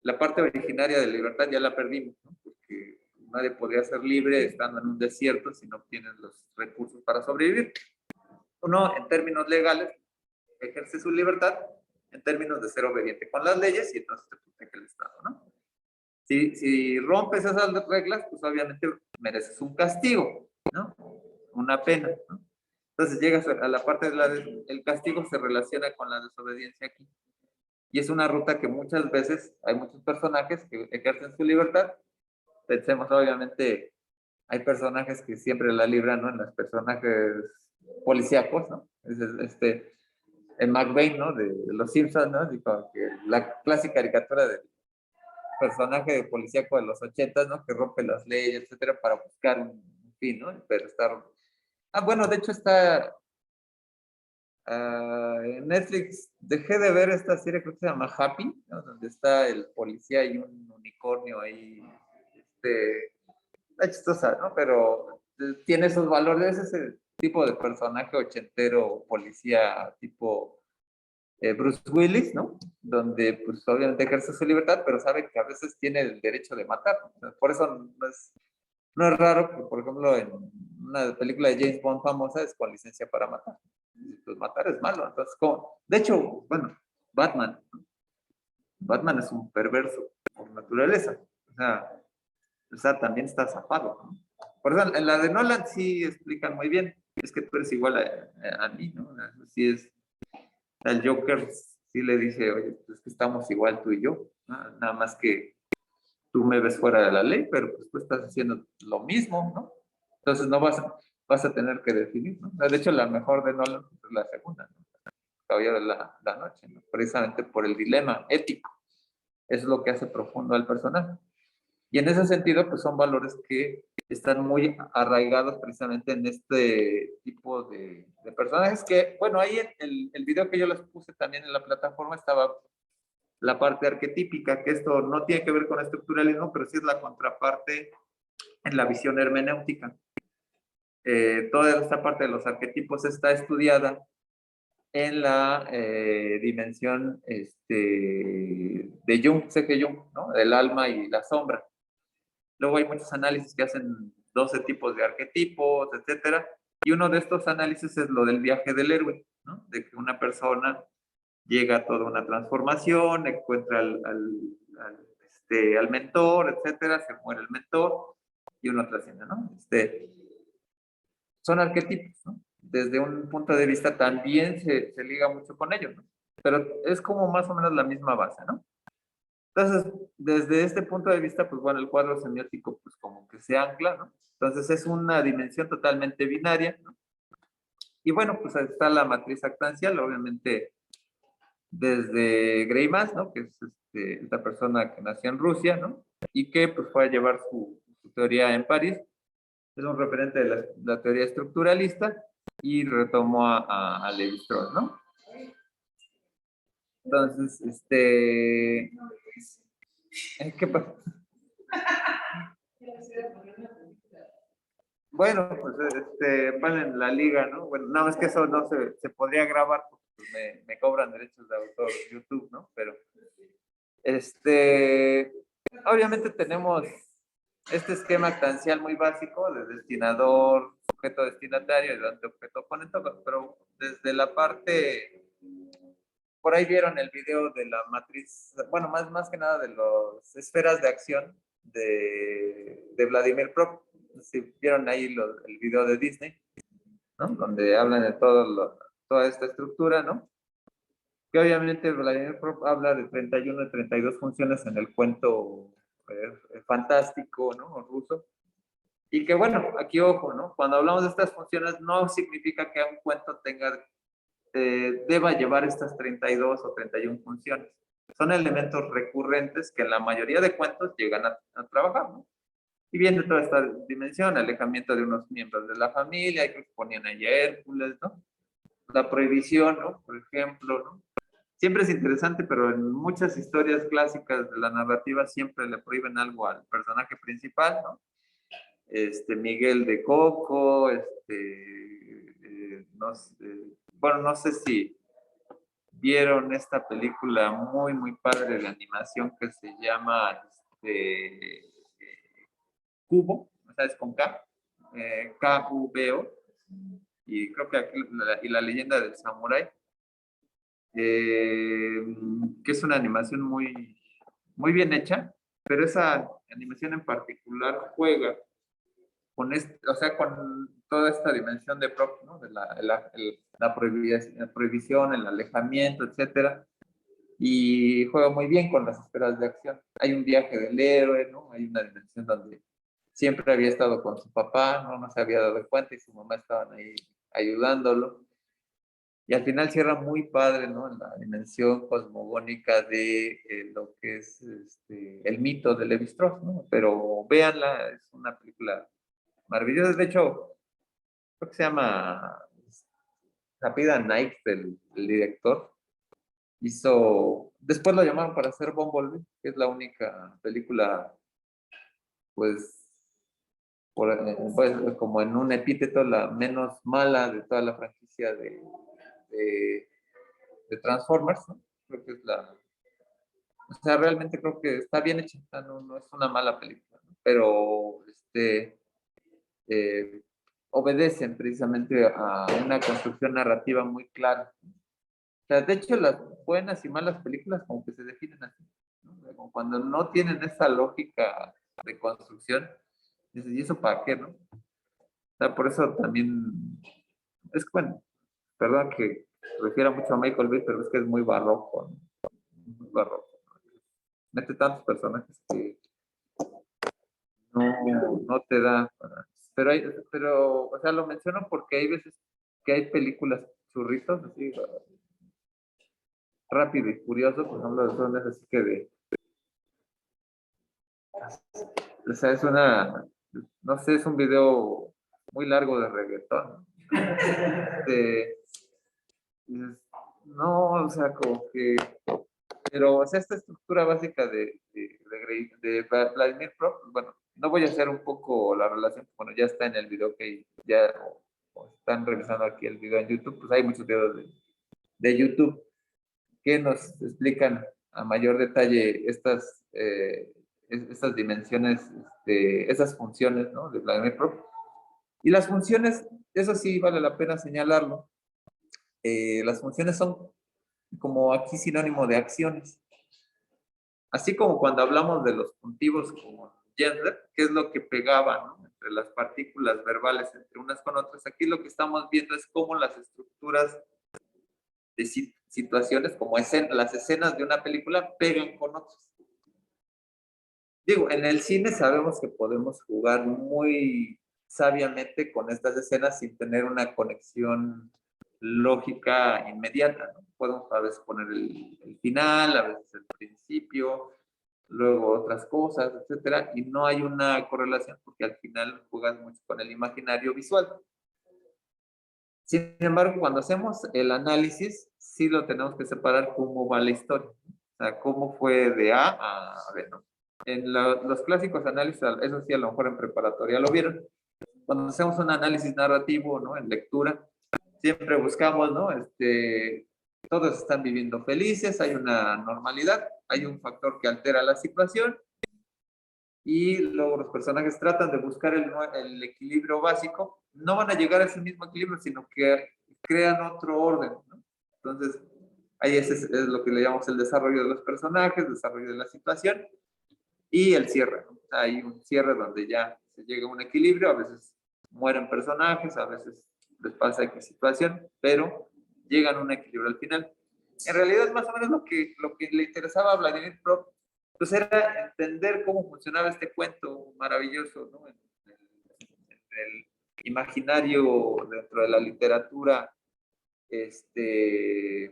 La parte originaria de libertad ya la perdimos, ¿no? Porque nadie podría ser libre estando en un desierto si no obtienes los recursos para sobrevivir. Uno, en términos legales, ejerce su libertad en términos de ser obediente con las leyes y entonces te protege el Estado, ¿no? Si rompes esas reglas, pues obviamente mereces un castigo, ¿no? Una pena, ¿no? Entonces llegas a la parte el castigo se relaciona con la desobediencia aquí. Y es una ruta que muchas veces hay muchos personajes que ejercen su libertad. Pensemos, obviamente, hay personajes que siempre la libran, ¿no? En los personajes policíacos, ¿no? En McBain, ¿no? De Los Simpsons, ¿no? Digo, que la clásica caricatura del personaje de policíaco de los 80, ¿no? Que rompe las leyes, etcétera, para buscar un fin, ¿no? Pero estar... Ah, bueno, de hecho está... en Netflix dejé de ver esta serie, creo que se llama Happy, ¿no? Donde está el policía y un unicornio ahí, está chistosa, ¿no? Pero tiene esos valores, ese tipo de personaje ochentero, policía tipo Bruce Willis, ¿no? Donde pues obviamente ejerce su libertad, pero sabe que a veces tiene el derecho de matar, ¿no? Por eso no es raro que, por ejemplo, en una película de James Bond famosa es con licencia para matar. Pues matar es malo, entonces, ¿cómo? De hecho, bueno, Batman, ¿no? Batman es un perverso por naturaleza, o sea, también está zafado, ¿no? Por eso en la de Nolan sí explican muy bien, es que tú eres igual a mí, ¿no? Sí es, el Joker sí le dice, oye, pues es que estamos igual tú y yo, ¿no? Nada más que tú me ves fuera de la ley, pero pues tú estás haciendo lo mismo, ¿no? Entonces no vas a tener que definir, ¿no? De hecho, la mejor de Nolan es la segunda, ¿no? Caballero de la Noche, ¿no? Precisamente por el dilema ético. Es lo que hace profundo al personaje. Y en ese sentido, pues son valores que están muy arraigados precisamente en este tipo de personajes que, bueno, ahí en el video que yo les puse también en la plataforma estaba la parte arquetípica, que esto no tiene que ver con estructuralismo, pero sí es la contraparte en la visión hermenéutica. Toda esta parte de los arquetipos está estudiada en la dimensión de Jung, C.G. Jung, ¿no? Del alma y la sombra. Luego hay muchos análisis que hacen 12 tipos de arquetipos, etcétera. Y uno de estos análisis es lo del viaje del héroe, ¿no? De que una persona llega a toda una transformación, encuentra al mentor, etcétera, se muere el mentor y uno trasciende, ¿no? Son arquetipos, ¿no? desde un punto de vista también se liga mucho con ello, ¿no? Pero es como más o menos la misma base, ¿no? Entonces, desde este punto de vista, pues bueno, el cuadro semiótico pues como que se ancla, ¿no? Entonces es una dimensión totalmente binaria, ¿no? Y bueno, pues está la matriz actancial, obviamente desde Greimas, ¿no? Que es esta persona que nació en Rusia, ¿no? Y que pues fue a llevar su teoría en París. Es un referente de la teoría estructuralista y retomó a Lévi-Strauss, ¿no? Entonces, ¿qué pasa? Bueno, pues ponen la liga, ¿no? Bueno, nada más que eso no se podría grabar porque pues, me cobran derechos de autor YouTube, ¿no? Pero, obviamente tenemos este esquema actancial muy básico de destinador, sujeto destinatario, ayudante, objeto, oponente, pero desde la parte, por ahí vieron el video de la matriz, bueno, más que nada de las esferas de acción de Vladimir Prop. Si vieron ahí el video de Disney, ¿no? Donde hablan de toda esta estructura, ¿no? Que obviamente Vladimir Prop habla de 31 y 32 funciones en el cuento fantástico, ¿no? Ruso. Y que bueno, aquí ojo, ¿no? Cuando hablamos de estas funciones no significa que un cuento deba llevar estas 32 o 31 funciones. Son elementos recurrentes que en la mayoría de cuentos llegan a trabajar, ¿no? Y viene toda esta dimensión, alejamiento de unos miembros de la familia, hay que ponían ahí a Hércules, ¿no? La prohibición, ¿no? Por ejemplo, ¿no? Siempre es interesante, pero en muchas historias clásicas de la narrativa siempre le prohíben algo al personaje principal, ¿no? Miguel de Coco, no sé, bueno, no sé si vieron esta película muy, muy padre de animación que se llama Kubo, o sea, es con K, K-U-B-O, y creo que aquí la leyenda del samurái, que es una animación muy, muy bien hecha, pero esa animación en particular juega con o sea, con toda esta dimensión de prop, ¿no? De la prohibición, el alejamiento, etcétera, y juega muy bien con las esferas de acción. Hay un viaje del héroe, ¿no? Hay una dimensión donde siempre había estado con su papá, no se había dado cuenta y su mamá estaban ahí ayudándolo. Y al final cierra muy padre, ¿no? En la dimensión cosmogónica de lo que es el mito de Levi-Strauss, ¿no? Pero véanla, es una película maravillosa. De hecho, creo que se llama Rapida Night, el director. Después lo llamaron para hacer Bumblebee, que es la única película, pues, pues, como en un epíteto, la menos mala de toda la franquicia de Transformers, ¿no? Creo que es o sea, realmente creo que está bien hecha, no es una mala película, ¿no? Pero eh, obedecen precisamente a una construcción narrativa muy clara. O sea, de hecho, las buenas y malas películas como que se definen así, ¿no? O sea, como cuando no tienen esa lógica de construcción, dices, ¿y eso para qué, no? O sea, por eso también, es que, bueno, perdón que refiera mucho a Michael Bay, pero es que es muy barroco, ¿no? Muy barroco. Mete tantos personajes que no te da pero, o sea, lo menciono porque hay veces que hay películas churritos, así, rápido y furioso, por ejemplo, son esas así que o sea, no sé, es un video muy largo de reggaetón. De, no, o sea, como que, pero, o sea, esta estructura básica de Vladimir Prop, bueno, no voy a hacer un poco la relación, bueno, ya está en el video que ya o están revisando aquí el video en YouTube, pues hay muchos videos de YouTube que nos explican a mayor detalle estas dimensiones, esas funciones, ¿no? De Vladimir Prop. Y las funciones, eso sí vale la pena señalarlo, las funciones son como aquí sinónimo de acciones. Así como cuando hablamos de los puntivos como Gendler, qué es lo que pegaba, ¿no?, entre las partículas verbales, entre unas con otras. Aquí lo que estamos viendo es cómo las estructuras de situaciones, como las escenas de una película, pegan con otras. Digo, en el cine sabemos que podemos jugar muy sabiamente con estas escenas sin tener una conexión lógica inmediata, ¿no? Podemos a veces poner el final, a veces el principio, luego otras cosas, etcétera, y no hay una correlación porque al final juegas mucho con el imaginario visual. Sin embargo, cuando hacemos el análisis, sí lo tenemos que separar cómo va la historia, ¿no? O sea, cómo fue de A a B, ¿no? En los clásicos análisis, eso sí, a lo mejor en preparatoria lo vieron. Cuando hacemos un análisis narrativo, ¿no?, en lectura, siempre buscamos, ¿no?, todos están viviendo felices, hay una normalidad, hay un factor que altera la situación, y luego los personajes tratan de buscar el equilibrio básico. No van a llegar a ese mismo equilibrio, sino que crean otro orden, ¿no? Entonces, ahí es lo que le llamamos el desarrollo de los personajes, el desarrollo de la situación y el cierre, ¿no? Hay un cierre donde ya se llega a un equilibrio, a veces mueren personajes, a veces les pasa X situación, pero llegan a un equilibrio al final. En realidad, más o menos lo que le interesaba a Vladimir Prop, pues era entender cómo funcionaba este cuento maravilloso, ¿no?, en el imaginario dentro de la literatura que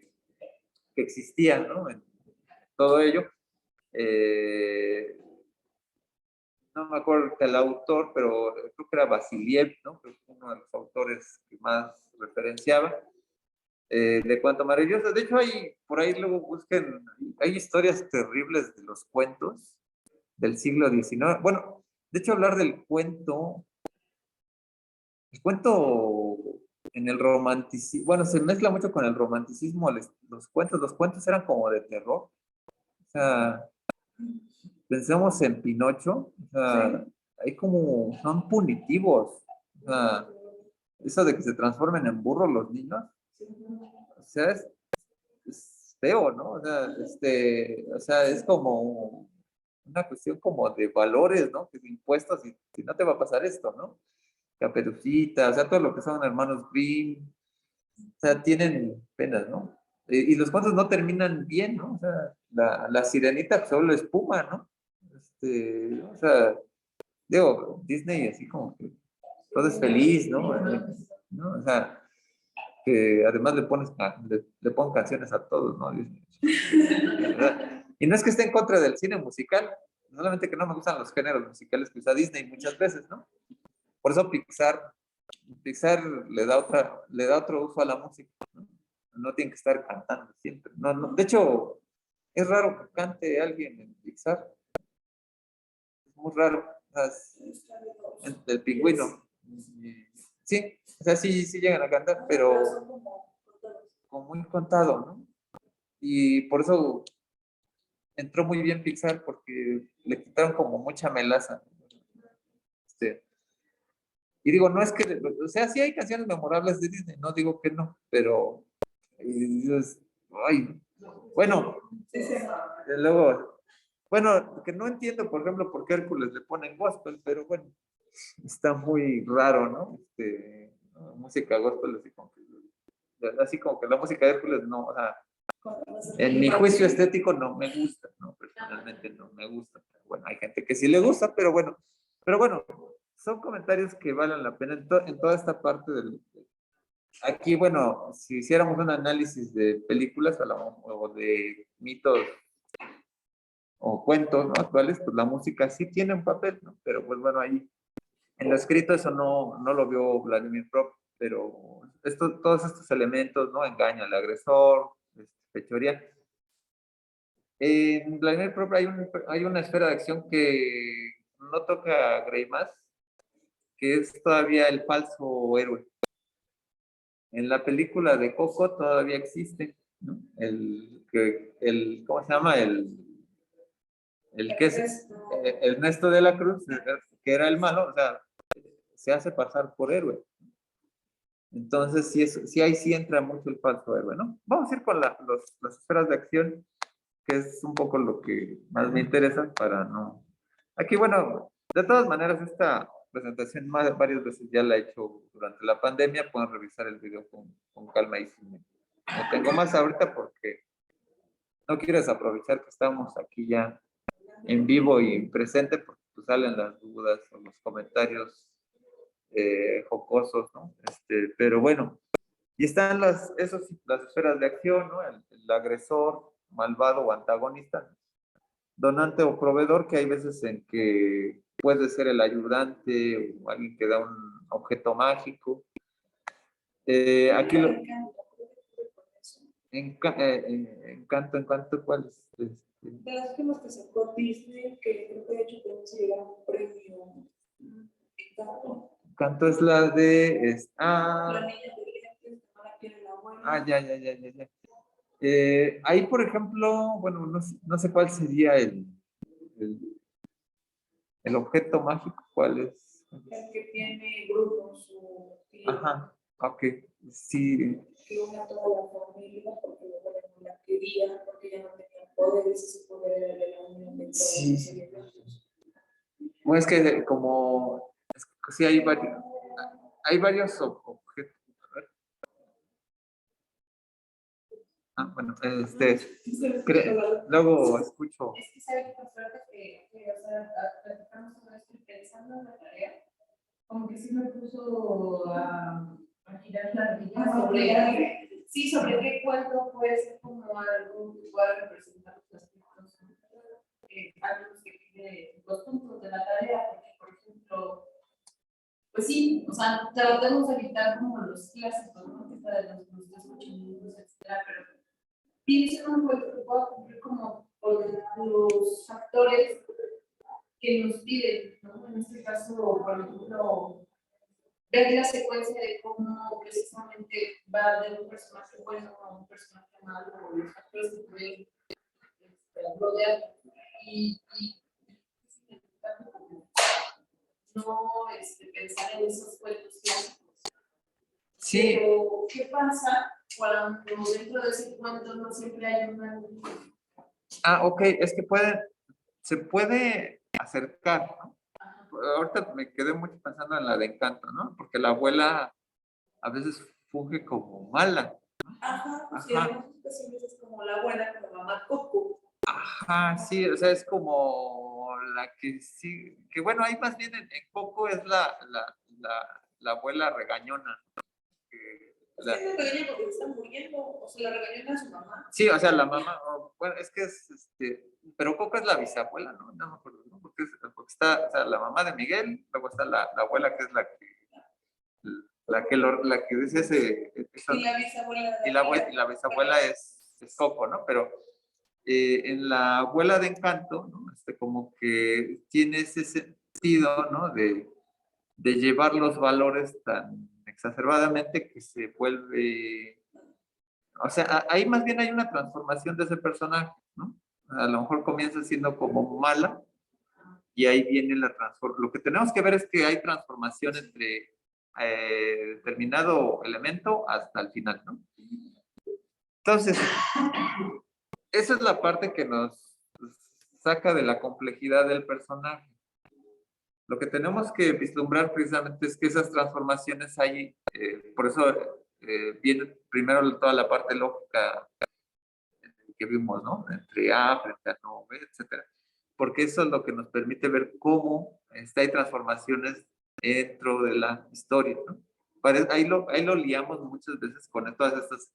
existía, ¿no?, en todo ello. No me acuerdo el autor, pero creo que era Vasiliev, ¿no?, que es uno de los autores que más referenciaba, de cuento maravilloso. De hecho, por ahí luego busquen, hay historias terribles de los cuentos del siglo XIX. Bueno, de hecho, hablar del cuento, el cuento en el romanticismo, bueno, se mezcla mucho con el romanticismo, los cuentos eran como de terror. O sea, pensemos en Pinocho, o sea, hay como, son punitivos. O sea, eso de que se transformen en burros los niños, o sea, es feo, ¿no? O sea, es como una cuestión como de valores, ¿no?, que de impuestos, y si no te va a pasar esto, ¿no? Caperucita, o sea, todo lo que son hermanos Grimm, o sea, tienen penas, ¿no? Y los cuentos no terminan bien, ¿no? O sea, la sirenita solo espuma, ¿no? O sea, digo, Disney así como que todo es feliz, ¿no? ¿No? O sea, que además le ponen canciones a todos, ¿no? Disney. ¿Verdad? Y no es que esté en contra del cine musical, solamente que no me gustan los géneros musicales que usa Disney muchas veces, ¿no? Por eso Pixar le da otro uso a la música, ¿no? No tiene que estar cantando siempre. No, no. De hecho, es raro que cante alguien en Pixar. Es muy raro. O sea, el pingüino. Sí, o sea, sí llegan a cantar, pero como muy contado, ¿no? Y por eso entró muy bien Pixar, porque le quitaron como mucha melaza. Y digo, no es que, o sea, sí hay canciones memorables de Disney, no digo que no, pero dices, ay, bueno, luego, bueno, que no entiendo, por ejemplo, por qué Hércules le ponen gospel, pero bueno, está muy raro, ¿no? ¿No? Música gospel, así como que la música de Hércules, no, o sea, en mi juicio estético no me gusta, ¿no? Personalmente no me gusta. Bueno, hay gente que sí le gusta, pero bueno, son comentarios que valen la pena en toda esta parte del... Aquí, bueno, si hiciéramos un análisis de películas o de mitos o cuentos, ¿no?, actuales, pues la música sí tiene un papel, ¿no? Pero pues bueno, ahí en lo escrito eso no lo vio Vladimir Prop, pero todos estos elementos, ¿no? Engaño al agresor, fechoría. En Vladimir Prop hay una esfera de acción que no toca Greimas, que es todavía el falso héroe. En la película de Coco todavía existe, ¿no? ¿Cómo se llama? El que es Ernesto de la Cruz, que era el malo, o sea, se hace pasar por héroe. Entonces, sí ahí sí entra mucho el falso héroe, ¿no? Vamos a ir con las esferas de acción, que es un poco lo que más me interesa para no... Aquí, bueno, De todas maneras, esta presentación varias veces ya la he hecho durante la pandemia. Pueden revisar el video con calma y si me tengo más ahorita porque no quiero desaprovechar que estamos aquí ya en vivo y presente porque pues, salen las dudas o los comentarios jocosos, ¿no? Pero bueno, y están las esferas de acción, ¿no? El agresor, malvado o antagonista, donante o proveedor, que hay veces en que puede ser el ayudante o alguien que da un objeto mágico. Aquí lo... Encanto, ¿cuál es? De las últimas que sacó Disney, que creo que de hecho tenemos que llegar a un premio. Encanto es la de... La niña de lentes, que no la quiere la abuela. Ya. Ahí, por ejemplo, bueno, no sé cuál sería el objeto mágico, ¿cuál es? El que tiene Bruno, su tío. Ajá, ok, sí. Que une a toda la familia porque la abuela no la quería, porque ella no tenía poderes, ese poder era de la unión de todos Sí. los hermanos. Bueno, es que como, sí hay varios objetos. A ver. Bueno, luego escucho. Es que sabe que por suerte que o sea, platicamos sobre esto y pensando en la tarea, como que sí me puso a girar la rodilla sobre, sí, sobre qué cuento puede ser como algo que pueda representar los aspectos, algunos que pide los puntos de la tarea, porque por ejemplo, pues sí, o sea, tratamos de evitar como los clásicos, ¿no? Que está de los 8 etcétera, pero pienso en un juego que pueda cumplir como por los factores que nos piden, ¿no? En este caso, por ejemplo, ver la secuencia de cómo precisamente va de un personaje bueno a un personaje malo, o los factores que pueden rodear y no pensar en esos cuentos clásicos. Sí. Pero, ¿qué pasa cuando dentro de ese cuento no siempre hay una... Ok, es que se puede acercar, ¿no? Ahorita me quedé mucho pensando en la de Encanto, ¿no? Porque la abuela a veces funge como mala. Ajá, pues Ajá. sí, además es como la abuela, como mamá Coco. Ajá, sí, o sea, es como la que sí, que bueno, ahí más bien en Coco es la abuela regañona. La regaña porque se está muriendo, o sea, la regañona a su mamá. Sí, o sea, la mamá, bueno, es que es, pero Coco es la bisabuela, ¿no? No me acuerdo, ¿no? Porque está, o sea, la mamá de Miguel, luego está la abuela que es la que dice eso, Y la bisabuela. y la bisabuela es Coco, ¿no? Pero en la abuela de Encanto, ¿no? Como que tiene ese sentido, ¿no? De llevar los valores tan exacerbadamente que se vuelve, o sea, ahí más bien hay una transformación de ese personaje, ¿no? A lo mejor comienza siendo como mala y ahí viene la transformación. Lo que tenemos que ver es que hay transformación entre determinado elemento hasta el final, ¿no? Entonces, esa es la parte que nos saca de la complejidad del personaje. Lo que tenemos que vislumbrar precisamente es que esas transformaciones hay, por eso viene primero toda la parte lógica que vimos, ¿no? Entre A frente a no, B, etcétera. Porque eso es lo que nos permite ver cómo hay transformaciones dentro de la historia, ¿no? Ahí lo liamos muchas veces con todas estas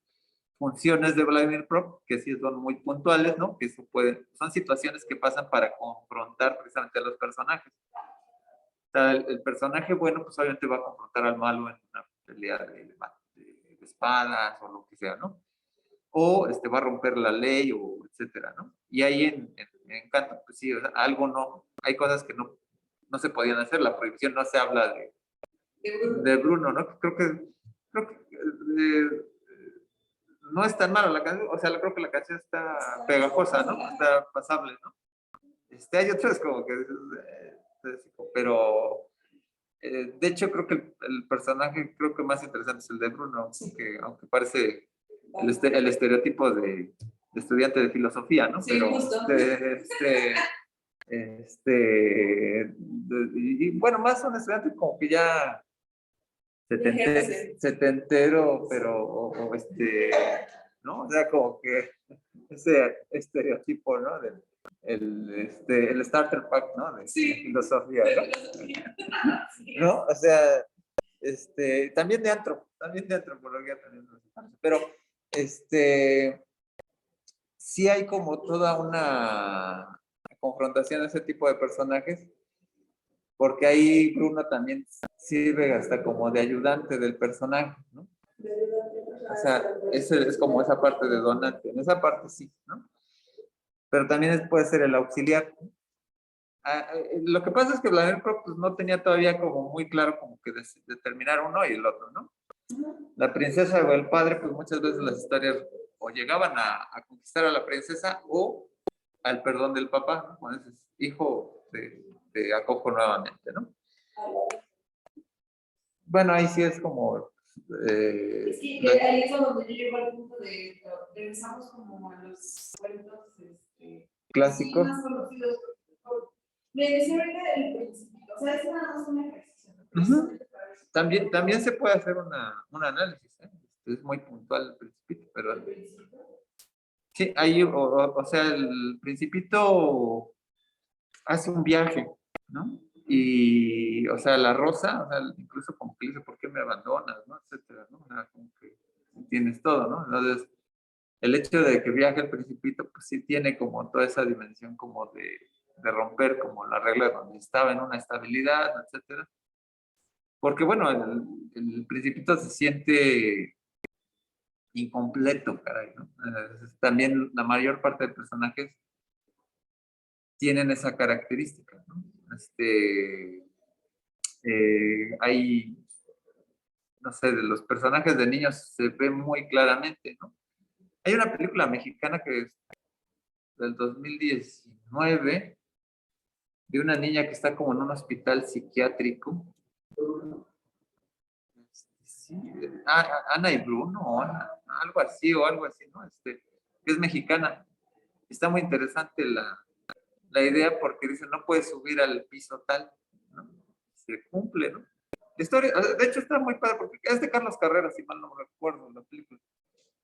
funciones de Vladimir Prop, que sí son muy puntuales, ¿no? Que son situaciones que pasan para confrontar precisamente a los personajes. O sea, el personaje bueno, pues obviamente va a confrontar al malo en una pelea de espadas o lo que sea, ¿no? O va a romper la ley o etcétera, ¿no? Y ahí en Encanto, pues sí, o sea, algo no, hay cosas que no se podían hacer, la prohibición no se habla de Bruno, ¿no? Creo que no es tan mala la canción, o sea, creo que la canción está pegajosa, ¿no? Está pasable, ¿no? Hay otras como que, pero de hecho creo que el personaje creo que más interesante es el de Bruno, aunque parece el estereotipo de estudiante de filosofía, ¿no? Sí, Pero justo. Y bueno, más un estudiante como que ya Ejerce. setentero, pero, ¿no? O sea, como que ese estereotipo, ¿no? El starter pack, ¿no? De Sí. filosofía, ¿no? Sí. ¿No? O sea, también de antropología también nos parece. Pero, sí hay como toda una confrontación de ese tipo de personajes, porque ahí Bruno también sirve hasta como de ayudante del personaje, ¿no? O sea, ese es como esa parte de donante, en esa parte sí, ¿no? Pero también puede ser el auxiliar. Lo que pasa es que Vladimir Pro pues, no tenía todavía como muy claro como que determinar uno y el otro, ¿no? La princesa o el padre, pues muchas veces las historias o llegaban a conquistar a la princesa o al perdón del papá, ¿no? Cuando dices, hijo, te acojo nuevamente, ¿no? Bueno, ahí sí es como... Es que ahí es donde yo llego al punto de regresamos como a los cuentos clásicos. sí, más conocidos. Me decía ahorita el Principito, o sea, es nada más un ejercicio. También se puede hacer un análisis, ¿eh? Es muy puntual el Principito, pero... Sí, ahí, o sea, el Principito hace un viaje, ¿no? Y, o sea, la Rosa, o sea, incluso como que le dice, ¿por qué me abandonas? ¿No? Etcétera, ¿no? O sea, como que tienes todo, ¿no? Entonces, el hecho de que viaje el Principito, pues sí tiene como toda esa dimensión como de romper como la regla donde estaba en una estabilidad, etcétera. Porque, bueno, el Principito se siente incompleto, caray, ¿no? También la mayor parte de personajes tienen esa característica, ¿no? Hay, no sé, de los personajes de niños se ve muy claramente, ¿no? Hay una película mexicana que es del 2019 de una niña que está como en un hospital psiquiátrico. Sí, Ana y Bruno, o algo así, ¿no? Que es mexicana. Está muy interesante la idea porque dice, no puedes subir al piso tal, ¿no? Se cumple, ¿no? La historia, de hecho está muy padre porque es de Carlos Carrera, si mal no me recuerdo, la película.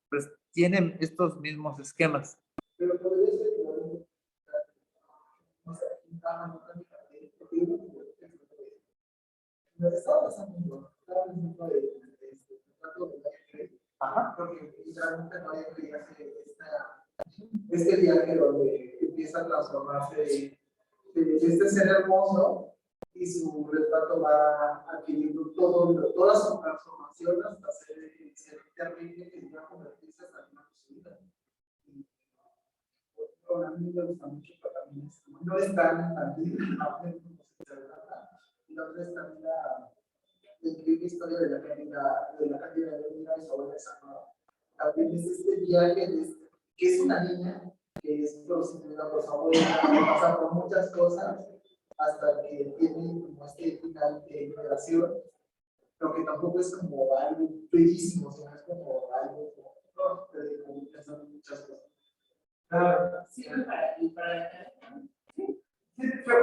Pues tienen estos mismos esquemas. Pero podría ser igual, no sé, estaba pasando, estaba pensando ajá, porque realmente no había que hacer este viaje donde empieza a transformarse de este ser hermoso y su retrato va adquiriendo toda su transformación hasta ser terrible que va a convertirse hasta en una posibilidad. Bueno, a mí me gusta mucho, pero también no es tan infantil, como se trata. Y la otra es también la increíble historia de la cantidad de Mira Isabel de Zamora. También es este viaje, que es una niña que es prostituida por su abuela, que pasa por muchas cosas hasta que tiene como este final de liberación, pero que tampoco es como algo bellísimo, sino es como algo como pensando en muchas cosas. Claro. Sí,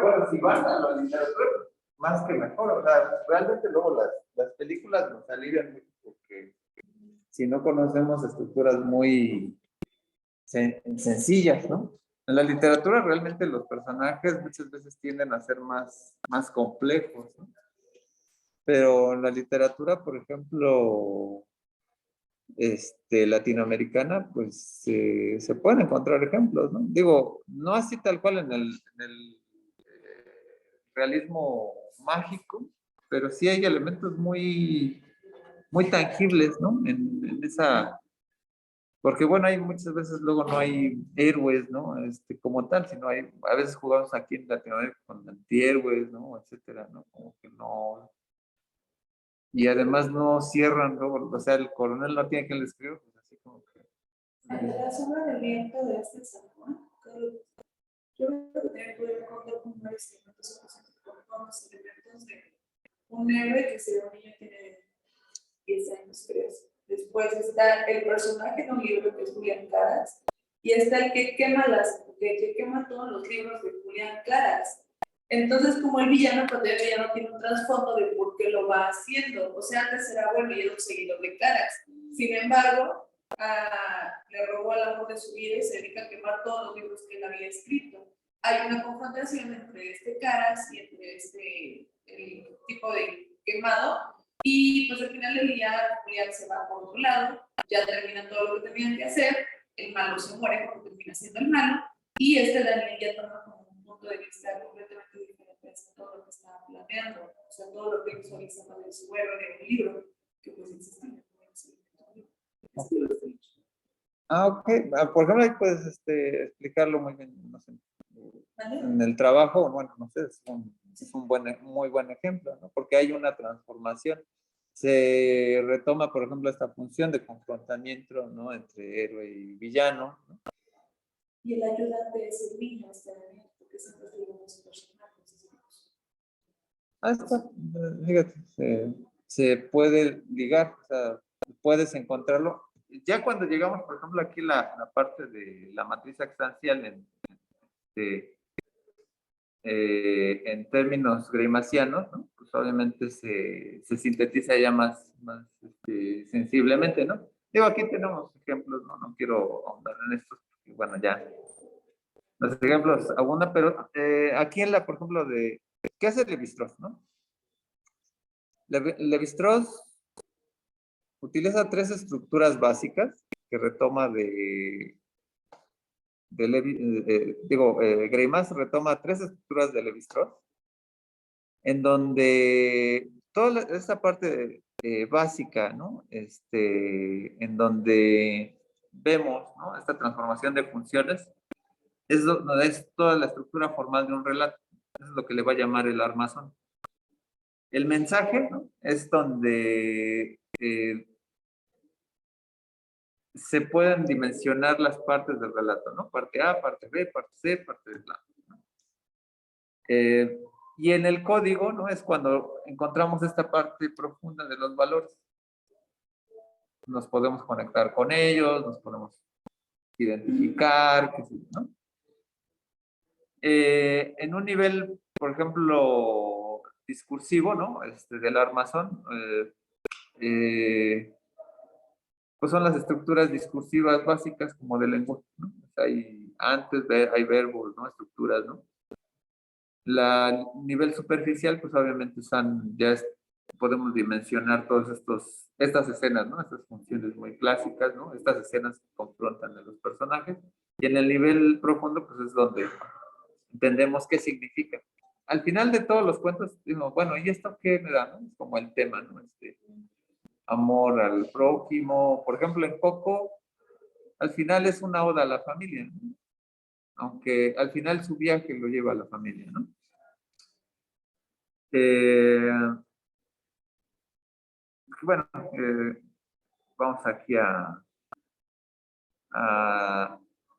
bueno, si van a la literatura, más que mejor. O sea, realmente luego las películas nos alivian mucho porque si no conocemos estructuras muy sencillas, ¿no? En la literatura realmente los personajes muchas veces tienden a ser más complejos, ¿no? Pero en la literatura, por ejemplo, latinoamericana, pues se pueden encontrar ejemplos, ¿no? Digo, no así tal cual en el realismo mágico, pero sí hay elementos muy tangibles, ¿no? En esa, porque bueno, hay muchas veces luego no hay héroes, ¿no? Como tal, sino a veces jugamos aquí en Latinoamérica con antihéroes, ¿no? Etcétera, ¿no? Como que no, y además no cierran, ¿no? O sea, el coronel no tiene quien le escriba, pues así como que... La sombra del viento de este salmón, yo creo que también podría contar con varios elementos con todos los elementos de un héroe que se ve un niño tiene 10 años, creo. Después está el personaje de un libro que es Julián Caras, y está el que quema todos los libros de Julián familia Carax. Entonces, como el villano, pues el villano tiene un trasfondo de por qué lo va haciendo. O sea, antes era bueno y era un seguidor de Carax. Sin embargo, le robó el amor de su vida y se dedica a quemar todos los libros que él había escrito. Hay una confrontación entre este Carax y entre el tipo de quemado. Y pues al final del día, Julián se va por otro lado, ya terminan todo lo que tenían que hacer, el malo se muere porque termina siendo el malo, y Daniel ya toma como un punto de vista completamente diferente a todo lo que estaba planeando, o sea, todo lo que visualizaba de su héroe en el libro, que pues existía. Ok. Por ejemplo, ahí puedes explicarlo muy bien, no sé, ¿Vale? en el trabajo, bueno, no sé, es un muy buen ejemplo, ¿no? Porque hay una transformación. Se retoma, por ejemplo, esta función de confrontamiento, ¿no? Entre héroe y villano, ¿no? Y el ayudante es el niño, Daniel, porque siempre tuvimos los personajes. Hasta, fíjate, se puede ligar, o sea, puedes encontrarlo. Ya cuando llegamos, por ejemplo, aquí la parte de la matriz axancial en términos greimacianos, ¿no? Pues obviamente se sintetiza ya más sensiblemente, ¿no? Digo, aquí tenemos ejemplos, ¿no? No quiero ahondar en estos, porque, bueno, ya los ejemplos abundan, pero aquí por ejemplo, ¿qué hace Levi-Strauss, no? Levi-Strauss utiliza tres estructuras básicas que retoma Greimas retoma tres estructuras de Levi-Strauss, en donde toda esta parte básica, ¿no? En donde vemos, ¿no? Esta transformación de funciones, es toda la estructura formal de un relato. Eso es lo que le va a llamar el armazón. El mensaje, ¿no? Es donde se pueden dimensionar las partes del relato, ¿no? Parte A, parte B, parte C, parte D, ¿no? Y en el código, ¿no? Es cuando encontramos esta parte profunda de los valores. Nos podemos conectar con ellos, nos podemos identificar, ¿no? En un nivel, por ejemplo, discursivo, ¿no? Del armazón, pues son las estructuras discursivas básicas como del lenguaje, ¿no? Hay verbos, ¿no? Estructuras, ¿no? Nivel superficial, pues obviamente podemos dimensionar estas escenas, ¿no? Estas funciones muy clásicas, ¿no? Estas escenas que confrontan a los personajes. Y en el nivel profundo, pues es donde entendemos qué significa. Al final de todos los cuentos, digo, bueno, ¿y esto qué me da? ¿No? Es como el tema, ¿no? Amor al prójimo. Por ejemplo, en Coco, al final es una oda a la familia, ¿no? Aunque al final su viaje lo lleva a la familia, ¿no? Bueno, vamos aquí a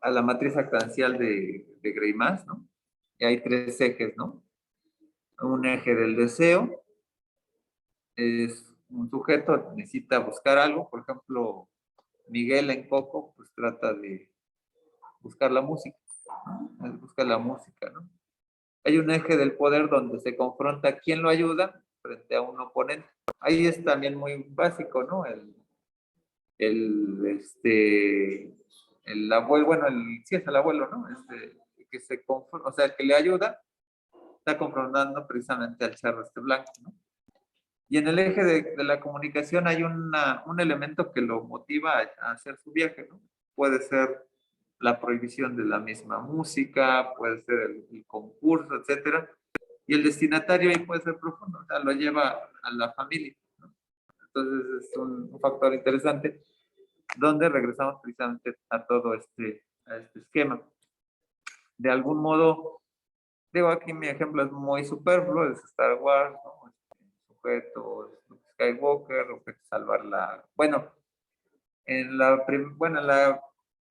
la matriz actancial de Greimas, ¿no? Y hay tres ejes, ¿no? Un eje del deseo, es un sujeto necesita buscar algo, por ejemplo, Miguel en Coco, pues trata de buscar la música, ¿no? Busca la música, ¿no? Hay un eje del poder donde se confronta quién lo ayuda frente a un oponente. Ahí es también muy básico, ¿no? El abuelo, bueno, sí es el abuelo, ¿no? Que o sea, el que le ayuda, está confrontando precisamente al charro blanco, ¿no? Y en el eje de la comunicación hay un elemento que lo motiva a hacer su viaje, ¿no? Puede ser la prohibición de la misma música, puede ser el concurso, etcétera. Y el destinatario ahí puede ser profundo, o sea, lo lleva a la familia, ¿no? Entonces es un factor interesante donde regresamos precisamente a todo a este esquema. De algún modo, digo, aquí mi ejemplo es muy superfluo, es Star Wars, ¿no? Sujeto, Skywalker, objeto salvar Bueno, en en la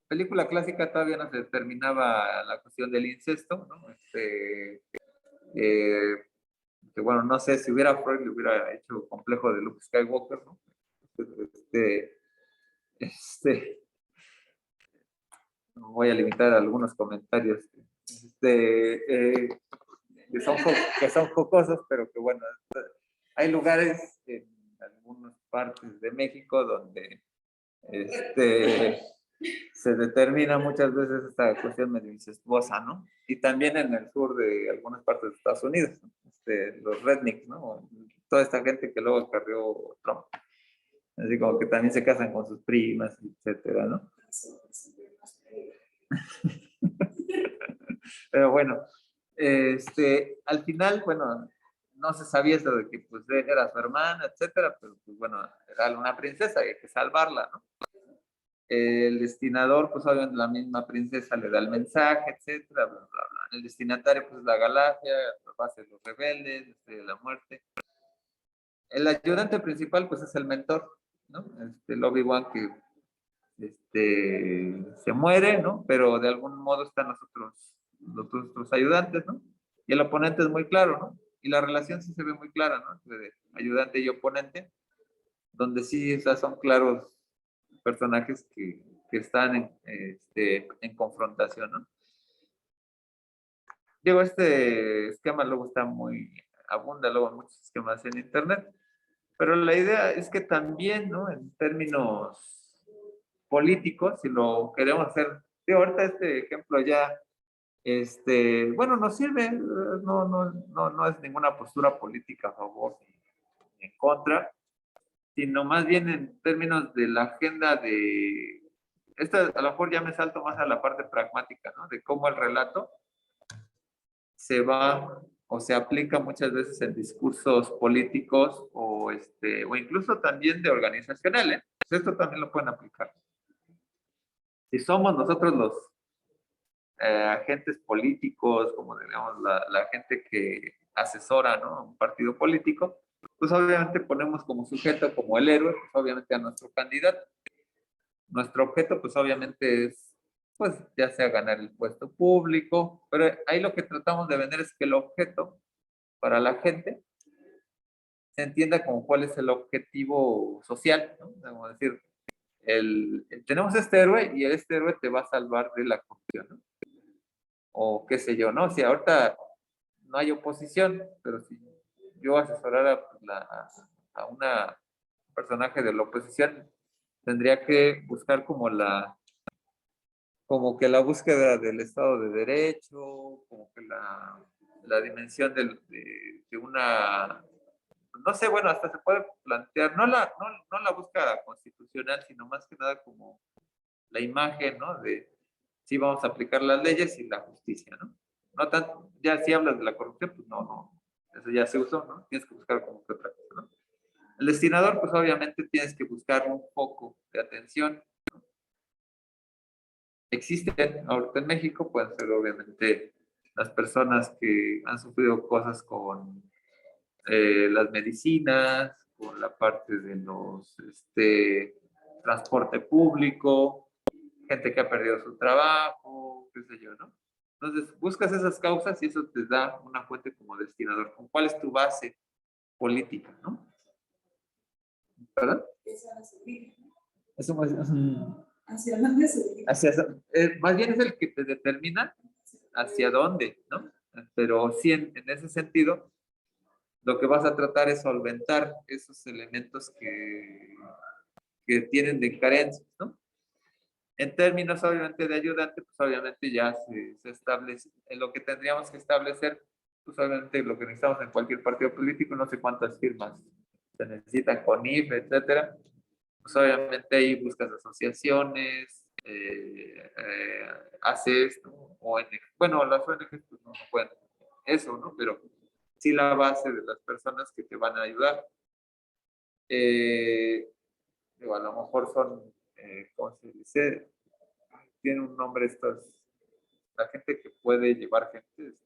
película clásica todavía no se determinaba la cuestión del incesto, ¿no? Que bueno, no sé si Freud le hubiera hecho complejo de Luke Skywalker, ¿no? Este, este, voy a limitar algunos comentarios que son jocosos, pero que bueno, hay lugares en algunas partes de México donde se determina muchas veces esta cuestión medio incestuosa, ¿no? Y también en el sur de algunas partes de Estados Unidos, ¿no? Los rednecks, ¿no? Toda esta gente que luego acarreó Trump. Así como que también se casan con sus primas, etcétera, ¿no? Pero bueno, al final, bueno, no se sabía eso de que pues era su hermana, etcétera, pero pues bueno, era una princesa y hay que salvarla, ¿no? El destinador, pues obviamente la misma princesa le da el mensaje, etcétera, bla, bla, bla. El destinatario, pues la Galaxia, la base de los rebeldes, la muerte. El ayudante principal, pues es el mentor, ¿no? El Obi-Wan que se muere, ¿no? Pero de algún modo están los otros ayudantes, ¿no? Y el oponente es muy claro, ¿no? Y la relación sí se ve muy clara, ¿no? De ayudante y oponente, donde sí, o sea, son claros personajes que están en confrontación, ¿no? Digo, este esquema luego está muy, abunda luego en muchos esquemas en internet, pero la idea es que también, ¿no? En términos políticos, si lo queremos hacer, digo, ahorita este ejemplo ya, bueno, nos sirve, no es ninguna postura política a favor ni en contra, sino más bien en términos de la agenda de, esta a lo mejor ya me salto más a la parte pragmática, ¿no? De cómo el relato se va o se aplica muchas veces en discursos políticos o incluso también de organizacionales. Pues esto también lo pueden aplicar. Si somos nosotros los agentes políticos, como digamos la gente que asesora, ¿no? Un partido político, pues obviamente ponemos como sujeto, como el héroe, pues obviamente a nuestro candidato. Nuestro objeto, pues obviamente es, pues ya sea ganar el puesto público, pero ahí lo que tratamos de vender es que el objeto para la gente se entienda como cuál es el objetivo social, ¿no? Como decir, tenemos este héroe y este héroe te va a salvar de la corrupción, ¿no? O qué sé yo, ¿no? Si ahorita no hay oposición, pero si yo asesorara pues, a una personaje de la oposición, tendría que buscar como que la búsqueda del Estado de Derecho, como que la dimensión de una, no sé, bueno, hasta se puede plantear, no la búsqueda constitucional, sino más que nada como la imagen, ¿no? De si vamos a aplicar las leyes y la justicia, ¿no? No tanto, ya si hablas de la corrupción, pues no, eso ya se usó, ¿no? Tienes que buscar como que otra cosa, ¿no? El destinador, pues obviamente tienes que buscar un foco de atención. Existen ahorita en México, pueden ser obviamente las personas que han sufrido cosas con las medicinas, con la parte de los transporte público, gente que ha perdido su trabajo, qué sé yo, ¿no? Entonces, buscas esas causas y eso te da una fuente como destinador. ¿Con cuál es tu base política, no? ¿Verdad? Eso es ¿Hacia dónde se dirige? más bien es el que te determina hacia dónde, ¿no? Pero sí, en ese sentido, lo que vas a tratar es solventar esos elementos que tienen de carencias, ¿no? En términos, obviamente, de ayudante, pues obviamente ya se establece, en lo que tendríamos que establecer, pues obviamente lo que necesitamos en cualquier partido político, no sé cuántas firmas se necesitan con IFE, etcétera, pues obviamente ahí buscas asociaciones, haces, ¿no? ONG. Bueno, las ONG pues no pueden eso, ¿no? Pero sí la base de las personas que te van a ayudar. Digo, a lo mejor son, ¿cómo se dice? Tiene un nombre estos, la gente que puede llevar gente,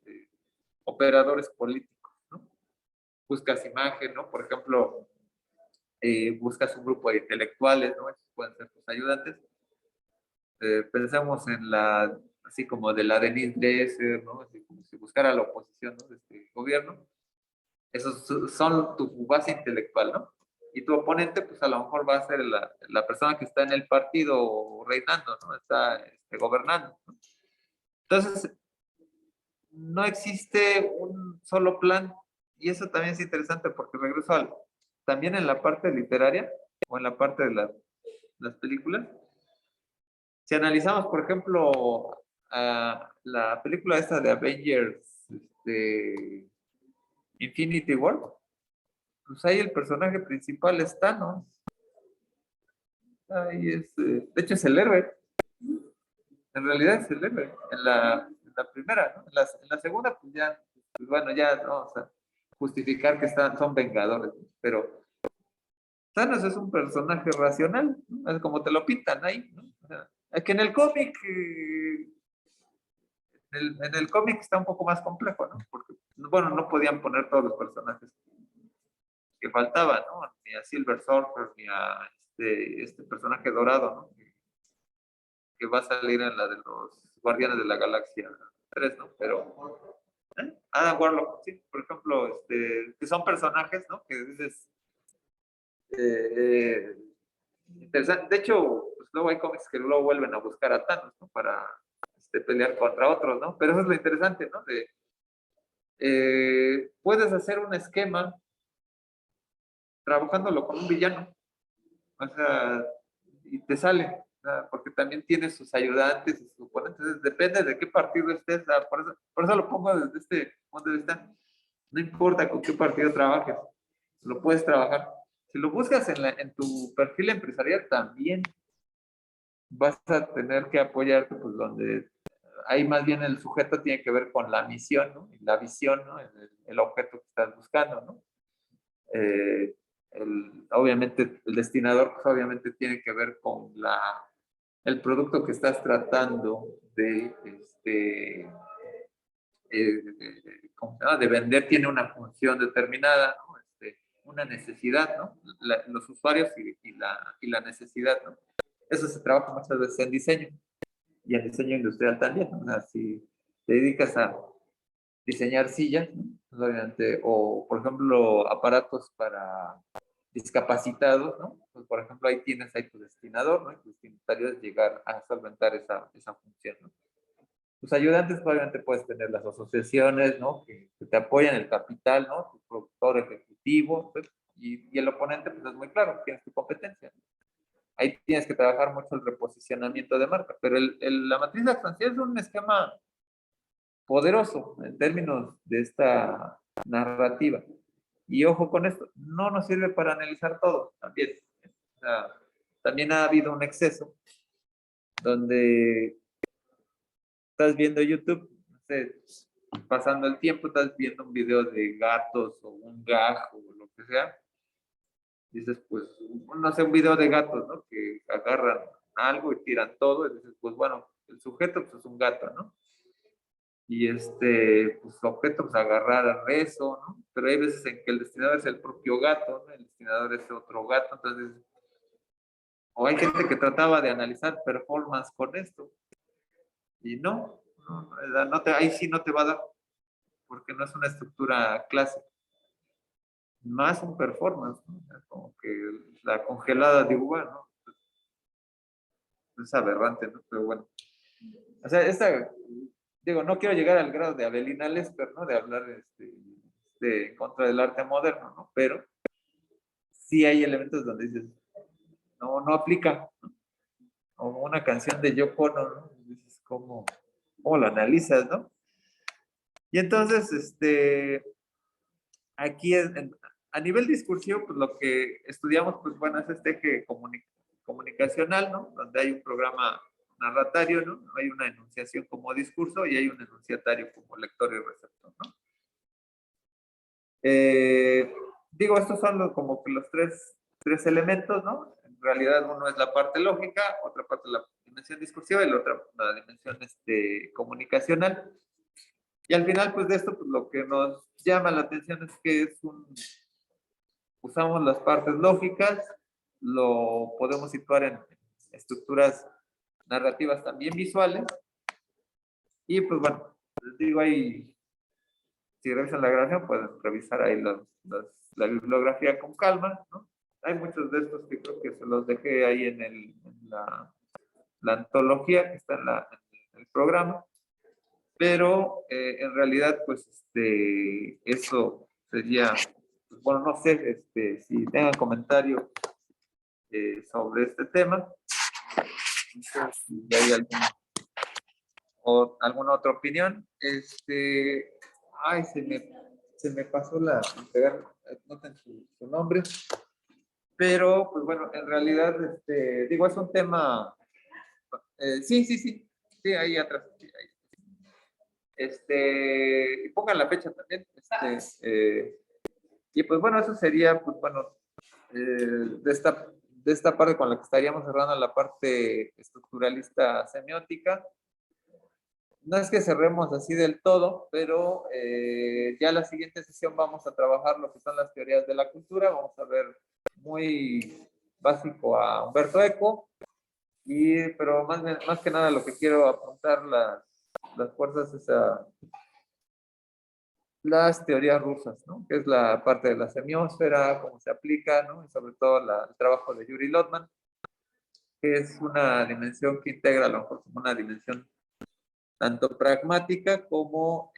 operadores políticos, ¿no? Buscas imagen, ¿no? Por ejemplo, buscas un grupo de intelectuales, ¿no? Esos pueden ser tus ayudantes. Pensamos en así como de la Denise Dresser, ¿no? Así como si buscara la oposición, ¿no? De este gobierno. Esos son tu base intelectual, ¿no? Y tu oponente, pues a lo mejor va a ser la persona que está en el partido reinando, ¿no? Está gobernando, ¿no? Entonces, no existe un solo plan, y eso también es interesante porque regreso también en la parte literaria o en la parte de las películas. Si analizamos, por ejemplo, la película esta de Avengers, Infinity War, pues ahí el personaje principal es Thanos. Ahí de hecho es el héroe. En realidad es el héroe. En la primera, ¿no? En la segunda, pues ya, pues bueno, ya no vamos a justificar que son vengadores, ¿no? Pero Thanos es un personaje racional, ¿no? Es como te lo pintan ahí, ¿no? O sea, es que en el cómic, en el cómic está un poco más complejo, ¿no? Porque, bueno, no podían poner todos los personajes que faltaban, ¿no? Ni a Silver Surfer, ni a este personaje dorado, ¿no? Que va a salir en la de los Guardianes de la Galaxia 3, ¿no? Pero Adam Warlock, sí, por ejemplo, que son personajes, ¿no? Que dices, interesante. De hecho, pues luego hay cómics que luego vuelven a buscar a Thanos, ¿no? Para pelear contra otros, ¿no? Pero eso es lo interesante, ¿no? Puedes hacer un esquema trabajándolo con un villano, o sea, y te sale, o sea, porque también tiene sus ayudantes y sus oponentes, entonces depende de qué partido estés, por eso lo pongo desde este punto de vista, no importa con qué partido trabajes, lo puedes trabajar. Si lo buscas en tu perfil empresarial, también vas a tener que apoyarte, pues donde ahí más bien el sujeto tiene que ver con la misión, ¿no? Y la visión, ¿no? El objeto que estás buscando, ¿no? Obviamente el destinador, pues obviamente tiene que ver con el producto que estás tratando de vender, tiene una función determinada, ¿no? Una necesidad, ¿no? Los usuarios y la necesidad, ¿no? Eso se trabaja muchas veces en diseño y en diseño industrial también, ¿no? O sea, si te dedicas a diseñar sillas, ¿no? Pues obviamente, o por ejemplo, aparatos para discapacitados, ¿no? Pues por ejemplo, ahí tienes tu destinador, ¿no? Y tu destinatario es llegar a solventar esa función, ¿no? Tus ayudantes, obviamente, puedes tener las asociaciones, ¿no? Que te apoyan el capital, ¿no? Tu productor ejecutivo, pues, y el oponente, pues es muy claro, tienes tu competencia, ¿no? Ahí tienes que trabajar mucho el reposicionamiento de marca, pero la matriz de expansión es un esquema poderoso en términos de esta narrativa. Y ojo con esto, no nos sirve para analizar todo también. O sea, también ha habido un exceso donde estás viendo YouTube, no sé, pasando el tiempo, estás viendo un video de gatos o un gajo o lo que sea. Dices, pues, no sé, un video de gatos, ¿no? Que agarran algo y tiran todo. Y dices, pues bueno, el sujeto pues, es un gato, ¿no? Y pues su objeto, pues agarrar eso, ¿no? Pero hay veces en que el destinador es el propio gato, ¿no? El destinador es otro gato, entonces, o hay gente que trataba de analizar performance con esto, y ahí sí no te va a dar, porque no es una estructura clásica, más un performance, ¿no? O sea, como que la congelada de uva, ¿no? Es aberrante, ¿no? Pero bueno. O sea, digo, no quiero llegar al grado de Avelina Lesper, ¿no? De hablar en contra del arte moderno, ¿no? Pero sí hay elementos donde dices, no aplica, ¿no? Como una canción de Yoko Ono, ¿no? Dices, ¿cómo lo analizas, no? Y entonces, aquí a nivel discursivo, pues lo que estudiamos, pues bueno, es este eje comunicacional, ¿no? Donde hay un programa narratorio, ¿no? Hay una enunciación como discurso y hay un enunciatario como lector y receptor, ¿no? Digo, estos son como que los tres elementos, ¿no? En realidad uno es la parte lógica, otra parte la dimensión discursiva y la otra la dimensión comunicacional. Y al final, pues de esto, pues lo que nos llama la atención es que usamos las partes lógicas, lo podemos situar en estructuras narrativas también visuales, y pues bueno, les digo ahí, si revisan la grabación, pueden revisar ahí la bibliografía con calma, ¿no? Hay muchos de estos que creo que se los dejé ahí en la antología que está en el programa, pero en realidad, pues, eso sería, pues, bueno, no sé, si tengan comentarios sobre este tema, no sé si hay alguna otra opinión. Ay, se me pasó pegar, noten su nombre, pero, pues bueno, en realidad, digo, es un tema, sí, ahí atrás, sí, ahí. Y pongan la fecha también, y pues bueno, eso sería, pues bueno, de esta parte con la que estaríamos cerrando la parte estructuralista semiótica. No es que cerremos así del todo, pero ya la siguiente sesión vamos a trabajar lo que son las teorías de la cultura. Vamos a ver muy básico a Humberto Eco, pero más que nada lo que quiero apuntar las fuerzas es a las teorías rusas, ¿no? Que es la parte de la semiósfera, cómo se aplica, ¿no? Y sobre todo el trabajo de Yuri Lotman, que es una dimensión que integra a lo mejor como una dimensión tanto pragmática como,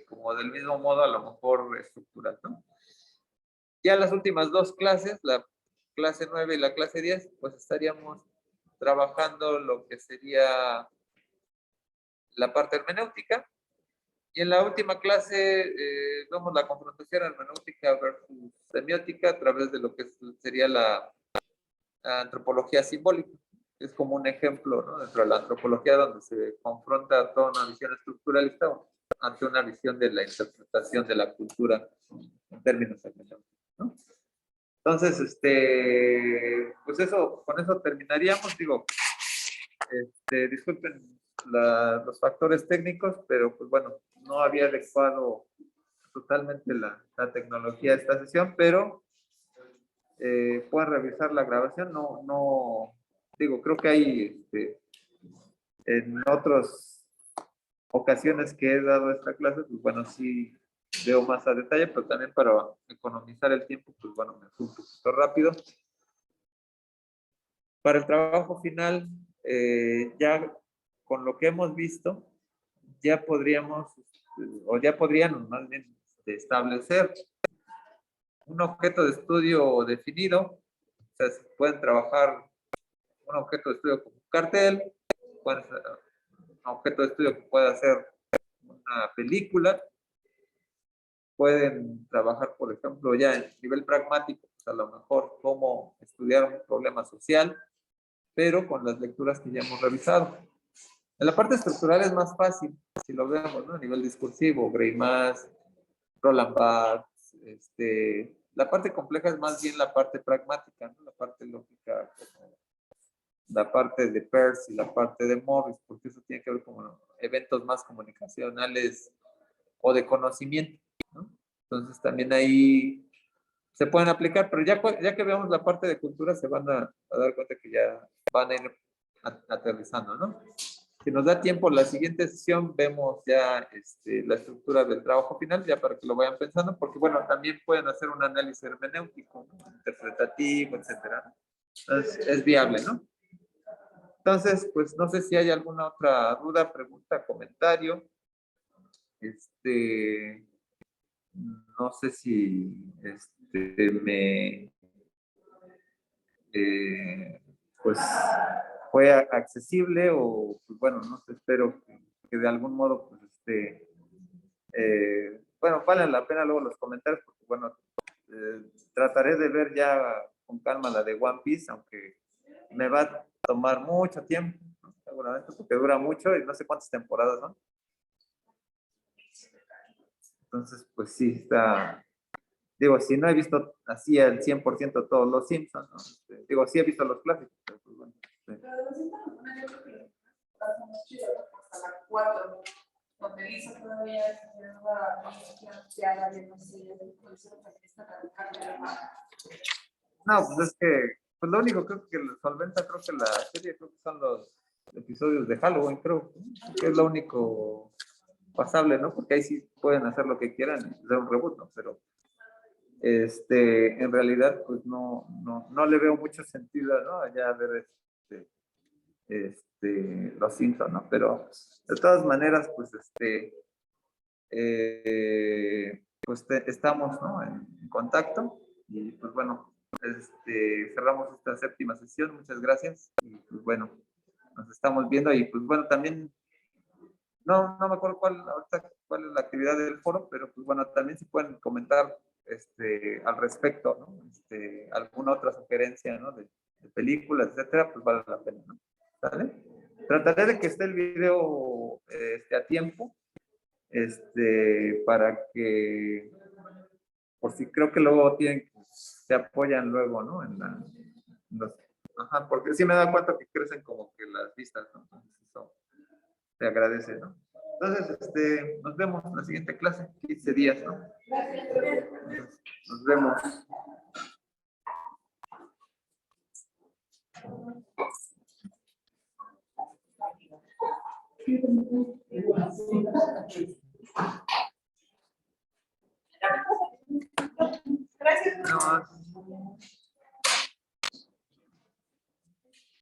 como del mismo modo a lo mejor estructural, ¿no? Ya las últimas dos clases, la clase 9 y la clase 10, pues estaríamos trabajando lo que sería la parte hermenéutica. Y en la última clase vemos la confrontación hermenéutica versus semiótica a través de lo que sería la antropología simbólica. Es como un ejemplo, ¿no? Dentro de la antropología donde se confronta toda una visión estructuralista ante una visión de la interpretación de la cultura en términos hermenéuticos, ¿no? Entonces, pues eso, con eso terminaríamos. Digo, disculpen los factores técnicos, pero pues bueno, no había adecuado totalmente la tecnología a esta sesión, pero pueden revisar la grabación. No, digo, creo que hay en otras ocasiones que he dado esta clase, pues bueno, sí veo más a detalle, pero también para economizar el tiempo, pues bueno, me fui un poquito rápido. Para el trabajo final, ya con lo que hemos visto, ya podríamos, o ya podrían más bien establecer un objeto de estudio definido. O sea, pueden trabajar un objeto de estudio como un cartel, pueden ser un objeto de estudio que pueda ser una película, pueden trabajar, por ejemplo, ya en nivel pragmático, pues a lo mejor cómo estudiar un problema social, pero con las lecturas que ya hemos revisado. En la parte estructural es más fácil, si lo vemos, ¿no? A nivel discursivo, Greimas, Roland Barthes, la parte compleja es más bien la parte pragmática, ¿no? La parte lógica, como la parte de Peirce y la parte de Morris, porque eso tiene que ver con eventos más comunicacionales o de conocimiento, ¿no? Entonces también ahí se pueden aplicar, pero ya que veamos la parte de cultura se van a dar cuenta que ya van a ir aterrizando, ¿no? Si nos da tiempo, la siguiente sesión vemos ya la estructura del trabajo final, ya para que lo vayan pensando, porque bueno, también pueden hacer un análisis hermenéutico, ¿no? Interpretativo, etcétera. Entonces, es viable, ¿no? Entonces, pues no sé si hay alguna otra duda, pregunta, comentario. No sé si pues fue accesible o pues bueno, no sé, espero que de algún modo pues bueno, vale la pena luego los comentarios porque bueno, trataré de ver ya con calma la de One Piece, aunque me va a tomar mucho tiempo, ¿no? Seguramente porque dura mucho y no sé cuántas temporadas, ¿no? Entonces, pues sí, está, digo, si no he visto así al 100% todos los Simpsons, ¿no? Digo, sí he visto los clásicos, pero pues bueno. Pero de los Simpsons, yo creo que pasa muy chido hasta la 4, donde Lisa todavía es planteada de no sé, de feminista radical de la mano. No, pues es que, pues lo único creo que lo solventa, creo que la serie, creo que son los episodios de Halloween, creo, que es lo único pasable, ¿no? Porque ahí sí pueden hacer lo que quieran y hacer un reboot, ¿no? Pero en realidad, pues no le veo mucho sentido, ¿no? Allá ver Los Simpson, ¿no? Pero de todas maneras, pues, estamos, ¿no? En contacto y pues bueno, cerramos esta 7ª sesión. Muchas gracias y pues bueno, nos estamos viendo y pues bueno, también no me acuerdo cuál es la actividad del foro, pero pues bueno, también si pueden comentar al respecto, ¿no? Alguna otra sugerencia, ¿no? De películas, etcétera, pues vale la pena, ¿no? ¿Sale? Trataré de que esté el video a tiempo, para que, por si creo que luego se apoyan luego, ¿no? Ajá, porque sí me da cuenta que crecen como que las vistas, ¿no? Entonces eso se agradece, ¿no? Entonces, nos vemos en la siguiente clase, 15 días, ¿no? Entonces, nos vemos. Gracias. No,